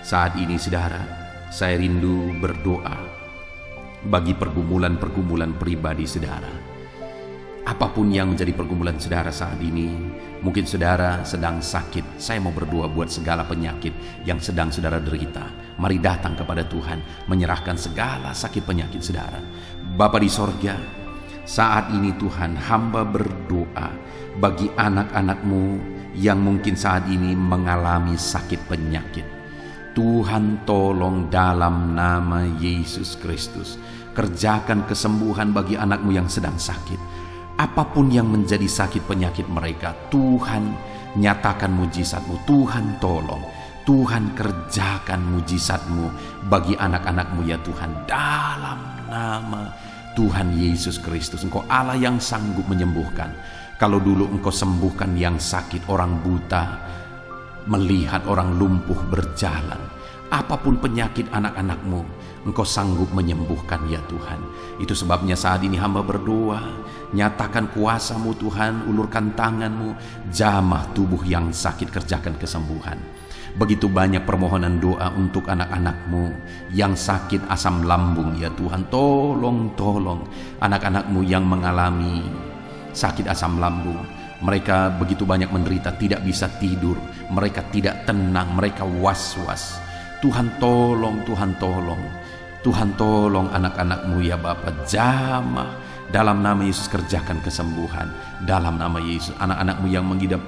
Saat ini saudara, saya rindu berdoa bagi pergumulan-pergumulan pribadi saudara. Apapun yang menjadi pergumulan saudara saat ini, mungkin saudara sedang sakit. Saya mau berdoa buat segala penyakit yang sedang saudara derita. Mari datang kepada Tuhan, menyerahkan segala sakit penyakit saudara. Bapa di sorga, saat ini Tuhan, hamba berdoa bagi anak-anak-Mu yang mungkin saat ini mengalami sakit penyakit. Tuhan tolong dalam nama Yesus Kristus, kerjakan kesembuhan bagi anak-Mu yang sedang sakit. Apapun yang menjadi sakit penyakit mereka, Tuhan nyatakan mujizat-Mu. Tuhan tolong, Tuhan kerjakan mujizat-Mu bagi anak-anak-Mu ya Tuhan. Dalam nama Tuhan Yesus Kristus, Engkau Allah yang sanggup menyembuhkan. Kalau dulu Engkau sembuhkan yang sakit, orang buta melihat, orang lumpuh berjalan, apapun penyakit anak-anak-Mu, Engkau sanggup menyembuhkan ya Tuhan. Itu sebabnya saat ini hamba berdoa, nyatakan kuasa-Mu Tuhan, ulurkan tangan-Mu, jamah tubuh yang sakit, kerjakan kesembuhan. Begitu banyak permohonan doa untuk anak-anak-Mu yang sakit asam lambung ya Tuhan. Tolong anak-anak-Mu yang mengalami sakit asam lambung. Mereka begitu banyak menderita, tidak bisa tidur, mereka tidak tenang, mereka was-was. Tuhan tolong, Tuhan tolong, Tuhan tolong anak-anak-Mu ya Bapa. Jamah dalam nama Yesus, kerjakan kesembuhan dalam nama Yesus. Anak-anak-Mu yang mengidap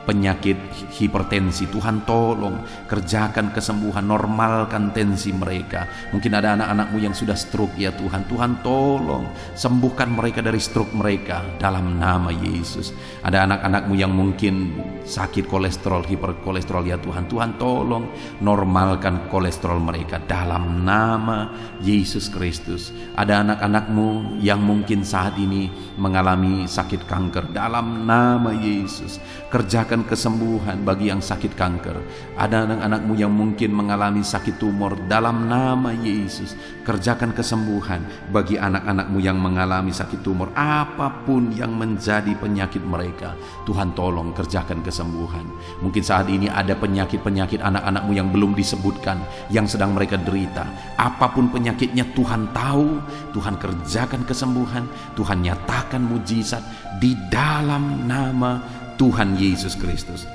penyakit hipertensi, Tuhan tolong kerjakan kesembuhan, normalkan tensi mereka. Mungkin ada anak-anak-Mu yang sudah stroke ya Tuhan. Tuhan tolong sembuhkan mereka dari stroke mereka dalam nama Yesus. Ada anak-anak-Mu yang mungkin sakit kolesterol, hiperkolesterol ya Tuhan. Tuhan tolong normalkan kolesterol mereka dalam nama Yesus Kristus. Ada anak-anak-Mu yang mungkin saat ini mengalami sakit kanker, dalam nama Yesus kerjakan Kerjakan kesembuhan bagi yang sakit kanker. Ada anak-anakmu yang mungkin mengalami sakit tumor, dalam nama Yesus kerjakan kesembuhan bagi anak-anakmu yang mengalami sakit tumor. Apapun yang menjadi penyakit mereka, Tuhan tolong kerjakan kesembuhan. Mungkin saat ini ada penyakit-penyakit anak-anakmu yang belum disebutkan, yang sedang mereka derita. Apapun penyakitnya, Tuhan tahu. Tuhan kerjakan kesembuhan, Tuhan nyatakan mujizat di dalam nama Tuhan Yesus Kristus.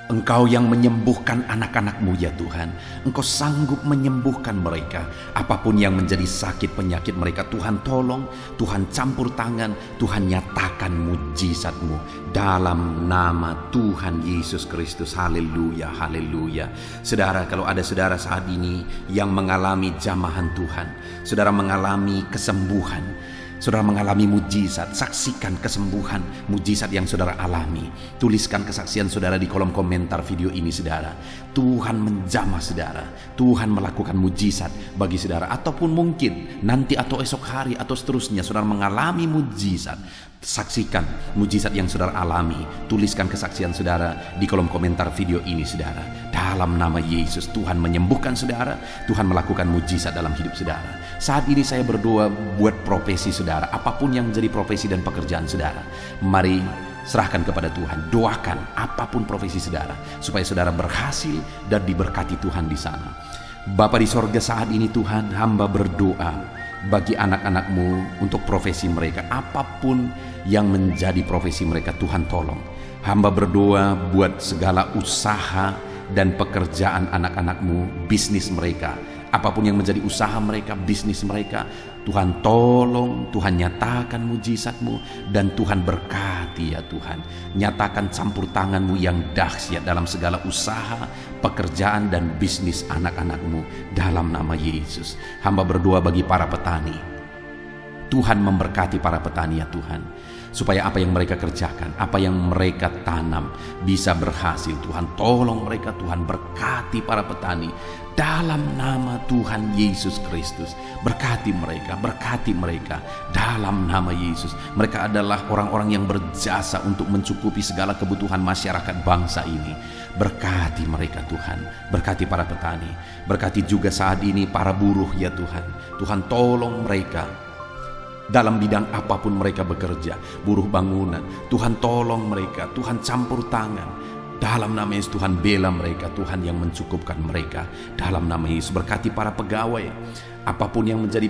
Engkau yang menyembuhkan anak-anakmu ya Tuhan. Engkau sanggup menyembuhkan mereka. Apapun yang menjadi sakit penyakit mereka, Tuhan tolong, Tuhan campur tangan, Tuhan nyatakan mujizat-Mu dalam nama Tuhan Yesus Kristus. Haleluya, haleluya. Saudara, kalau ada saudara saat ini yang mengalami jamahan Tuhan, saudara mengalami kesembuhan, saudara mengalami mujizat, saksikan kesembuhan, mujizat yang saudara alami. Tuliskan kesaksian saudara di kolom komentar video ini saudara. Tuhan menjamah saudara, Tuhan melakukan mujizat bagi saudara. Ataupun mungkin nanti atau esok hari atau seterusnya saudara mengalami mujizat. Saksikan mujizat yang saudara alami. Tuliskan kesaksian saudara di kolom komentar video ini saudara. Dalam nama Yesus, Tuhan menyembuhkan saudara, Tuhan melakukan mujizat dalam hidup saudara. Saat ini saya berdoa buat profesi saudara, apapun yang menjadi profesi dan pekerjaan saudara. Mari serahkan kepada Tuhan, doakan apapun profesi saudara, supaya saudara berhasil dan diberkati Tuhan di sana. Bapa di sorga, saat ini Tuhan, hamba berdoa bagi anak-anak-Mu untuk profesi mereka. Apapun yang menjadi profesi mereka, Tuhan tolong. Hamba berdoa buat segala usaha dan pekerjaan anak-anak-Mu, bisnis mereka. Apapun yang menjadi usaha mereka, bisnis mereka, Tuhan tolong, Tuhan nyatakan mujizat-Mu, dan Tuhan berkati ya Tuhan. Nyatakan campur tangan-Mu yang dahsyat dalam segala usaha, pekerjaan dan bisnis anak-anak-Mu dalam nama Yesus. Hamba berdoa bagi para petani. Tuhan memberkati para petani ya Tuhan, supaya apa yang mereka kerjakan, apa yang mereka tanam bisa berhasil. Tuhan tolong mereka, Tuhan berkati para petani dalam nama Tuhan Yesus Kristus. Berkati mereka dalam nama Yesus. Mereka adalah orang-orang yang berjasa untuk mencukupi segala kebutuhan masyarakat bangsa ini. Berkati mereka Tuhan, berkati para petani, berkati juga saat ini para buruh ya Tuhan. Tuhan tolong mereka dalam bidang apapun mereka bekerja, buruh bangunan, Tuhan tolong mereka, Tuhan campur tangan. Dalam nama Yesus, Tuhan bela mereka, Tuhan yang mencukupkan mereka. Dalam nama Yesus, berkati para pegawai, apapun yang menjadi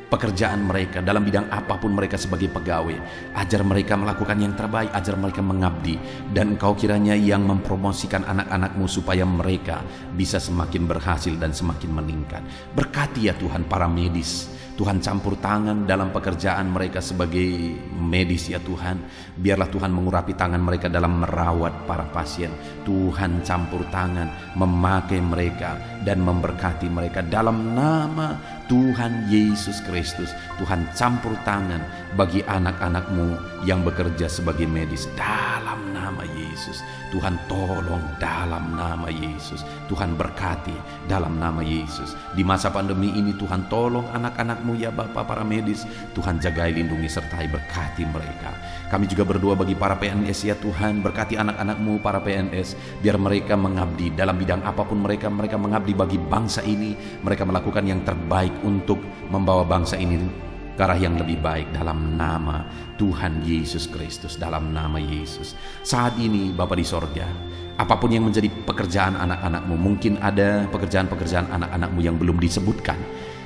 pekerjaan mereka, dalam bidang apapun mereka sebagai pegawai, ajar mereka melakukan yang terbaik, ajar mereka mengabdi. Dan Engkau kiranya yang mempromosikan anak-anak-Mu supaya mereka bisa semakin berhasil dan semakin meningkat. Berkati ya Tuhan para medis, Tuhan campur tangan dalam pekerjaan mereka sebagai medis ya Tuhan. Biarlah Tuhan mengurapi tangan mereka dalam merawat para pasien. Tuhan campur tangan, memakai mereka dan memberkati mereka dalam nama Tuhan Yesus Kristus. Tuhan campur tangan bagi anak-anak-Mu yang bekerja sebagai medis dalam nama Yesus. Tuhan tolong dalam nama Yesus. Tuhan berkati dalam nama Yesus. Di masa pandemi ini Tuhan tolong anak-anak-Mu ya Bapa para medis. Tuhan jagai, lindungi, sertai, berkati mereka. Kami juga berdoa bagi para PNS ya Tuhan. Berkati anak-anak-Mu para PNS, biar mereka mengabdi dalam bidang apapun mereka mengabdi bagi bangsa ini. Mereka melakukan yang terbaik untuk membawa bangsa ini ke arah yang lebih baik dalam nama Tuhan Yesus Kristus. Dalam nama Yesus, saat ini Bapa di sorga, apapun yang menjadi pekerjaan anak-anak-Mu, mungkin ada pekerjaan-pekerjaan anak-anak-Mu yang belum disebutkan.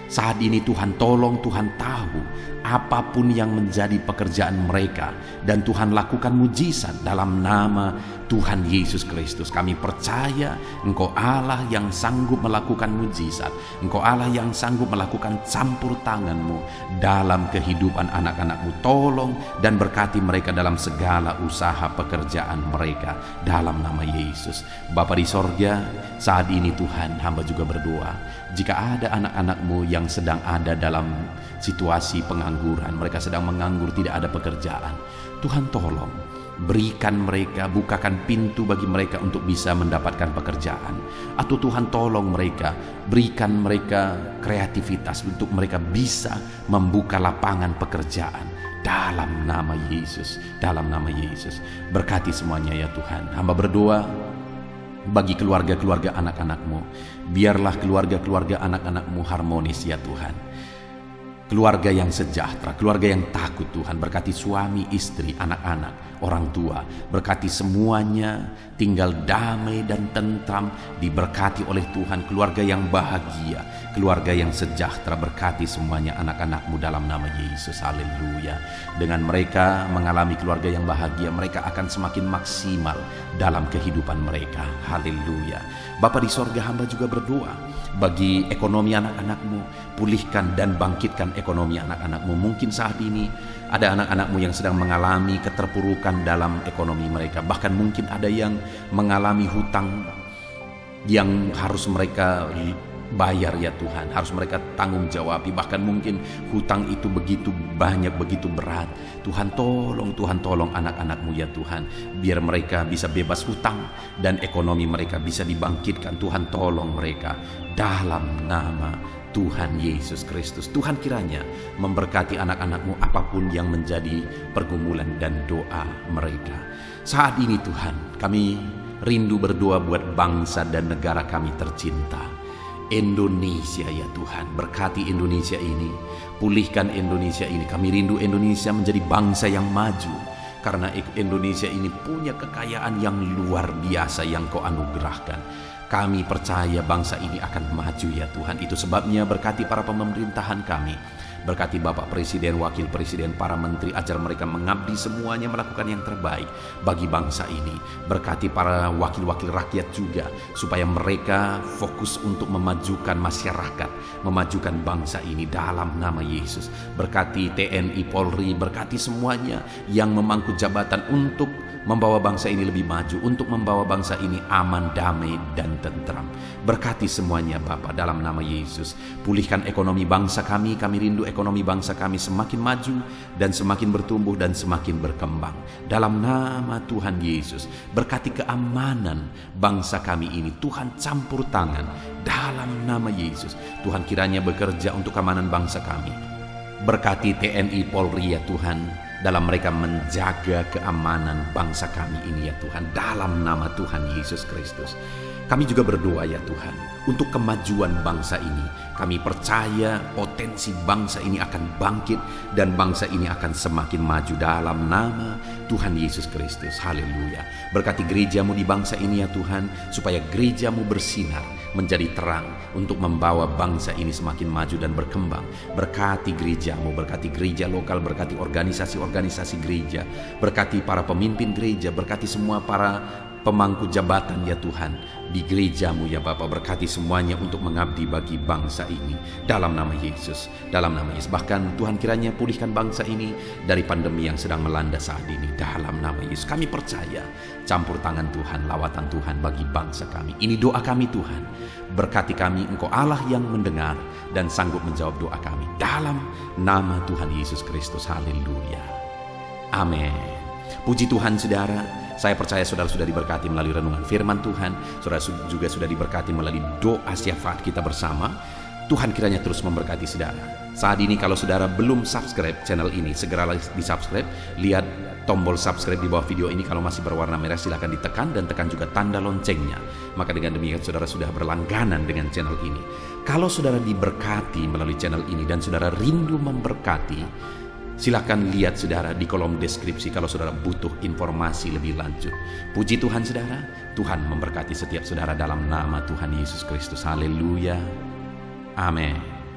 Saat ini Tuhan tolong, Tuhan tahu apapun yang menjadi pekerjaan mereka, dan Tuhan lakukan mujizat dalam nama Tuhan Yesus Kristus. Kami percaya Engkau Allah yang sanggup melakukan mujizat. Engkau Allah yang sanggup melakukan campur tangan-Mu dalam kehidupan anak-anak-Mu. Tolong dan berkati mereka dalam segala usaha pekerjaan mereka dalam nama Yesus. Bapa di sorga, saat ini Tuhan, hamba juga berdoa, jika ada anak-anak-Mu yang sedang ada dalam situasi pengangguran, mereka sedang menganggur, tidak ada pekerjaan, Tuhan tolong berikan mereka, bukakan pintu bagi mereka untuk bisa mendapatkan pekerjaan. Atau Tuhan tolong mereka, berikan mereka kreativitas untuk mereka bisa membuka lapangan pekerjaan dalam nama Yesus, dalam nama Yesus. Berkati semuanya ya Tuhan. Hamba berdoa bagi keluarga-keluarga anak-anak-Mu. Biarlah keluarga-keluarga anak-anak-Mu harmonis ya Tuhan. Keluarga yang sejahtera, keluarga yang takut Tuhan. Berkati suami, istri, anak-anak, orang tua. Berkati semuanya tinggal damai dan tentram, diberkati oleh Tuhan. Keluarga yang bahagia, keluarga yang sejahtera. Berkati semuanya anak-anak-Mu dalam nama Yesus. Haleluya. Dengan mereka mengalami keluarga yang bahagia, mereka akan semakin maksimal dalam kehidupan mereka. Haleluya. Bapa di sorga, hamba juga berdoa bagi ekonomi anak-anak-Mu. Pulihkan dan bangkitkan ekonomi anak-anak-Mu. Mungkin saat ini ada anak-anak-Mu yang sedang mengalami keterpurukan dalam ekonomi mereka. Bahkan mungkin ada yang mengalami hutang yang harus mereka bayar ya Tuhan, harus mereka tanggung jawabi. Bahkan mungkin hutang itu begitu banyak, begitu berat. Tuhan tolong anak-anak-Mu ya Tuhan, biar mereka bisa bebas hutang dan ekonomi mereka bisa dibangkitkan. Tuhan tolong mereka dalam nama Tuhan Yesus Kristus. Tuhan kiranya memberkati anak-anak-Mu apapun yang menjadi pergumulan dan doa mereka. Saat ini Tuhan, kami rindu berdoa buat bangsa dan negara kami tercinta, Indonesia ya Tuhan. Berkati Indonesia ini, pulihkan Indonesia ini. Kami rindu Indonesia menjadi bangsa yang maju, karena Indonesia ini punya kekayaan yang luar biasa yang Kau anugerahkan. Kami percaya bangsa ini akan maju ya Tuhan. Itu sebabnya berkati para pemerintahan kami. Berkati Bapak Presiden, Wakil Presiden, para menteri, ajar mereka mengabdi semuanya melakukan yang terbaik bagi bangsa ini. Berkati para wakil-wakil rakyat juga, supaya mereka fokus untuk memajukan masyarakat, memajukan bangsa ini dalam nama Yesus. Berkati TNI, Polri, berkati semuanya yang memangku jabatan untuk membawa bangsa ini lebih maju, untuk membawa bangsa ini aman, damai, dan tentram. Berkati semuanya Bapa dalam nama Yesus. Pulihkan ekonomi bangsa kami rindu ekonomi bangsa kami semakin maju dan semakin bertumbuh dan semakin berkembang. Dalam nama Tuhan Yesus, berkati keamanan bangsa kami ini. Tuhan campur tangan dalam nama Yesus. Tuhan kiranya bekerja untuk keamanan bangsa kami. Berkati TNI, Polri ya Tuhan, dalam mereka menjaga keamanan bangsa kami ini ya Tuhan, dalam nama Tuhan Yesus Kristus. Kami juga berdoa ya Tuhan untuk kemajuan bangsa ini. Kami percaya potensi bangsa ini akan bangkit dan bangsa ini akan semakin maju dalam nama Tuhan Yesus Kristus. Haleluya. Berkati gereja-Mu di bangsa ini ya Tuhan, supaya gereja-Mu bersinar menjadi terang untuk membawa bangsa ini semakin maju dan berkembang. Berkati gereja-Mu, berkati gereja lokal, berkati organisasi-organisasi gereja, berkati para pemimpin gereja, berkati semua para pemangku jabatan ya Tuhan di gereja-Mu ya Bapa. Berkati semuanya untuk mengabdi bagi bangsa ini dalam nama Yesus, dalam nama Yesus. Bahkan Tuhan kiranya pulihkan bangsa ini dari pandemi yang sedang melanda saat ini dalam nama Yesus. Kami percaya campur tangan Tuhan, lawatan Tuhan bagi bangsa kami. Ini doa kami Tuhan. Berkati kami, Engkau Allah yang mendengar dan sanggup menjawab doa kami dalam nama Tuhan Yesus Kristus. Haleluya. Amin. Puji Tuhan saudara, saya percaya saudara sudah diberkati melalui renungan firman Tuhan. Saudara juga sudah diberkati melalui doa syafaat kita bersama. Tuhan kiranya terus memberkati saudara. Saat ini kalau saudara belum subscribe channel ini, segeralah di subscribe. Lihat tombol subscribe di bawah video ini. Kalau masih berwarna merah silahkan ditekan, dan tekan juga tanda loncengnya. Maka dengan demikian saudara sudah berlangganan dengan channel ini. Kalau saudara diberkati melalui channel ini dan saudara rindu memberkati, silakan lihat saudara di kolom deskripsi kalau saudara butuh informasi lebih lanjut. Puji Tuhan saudara, Tuhan memberkati setiap saudara dalam nama Tuhan Yesus Kristus. Haleluya. Amin.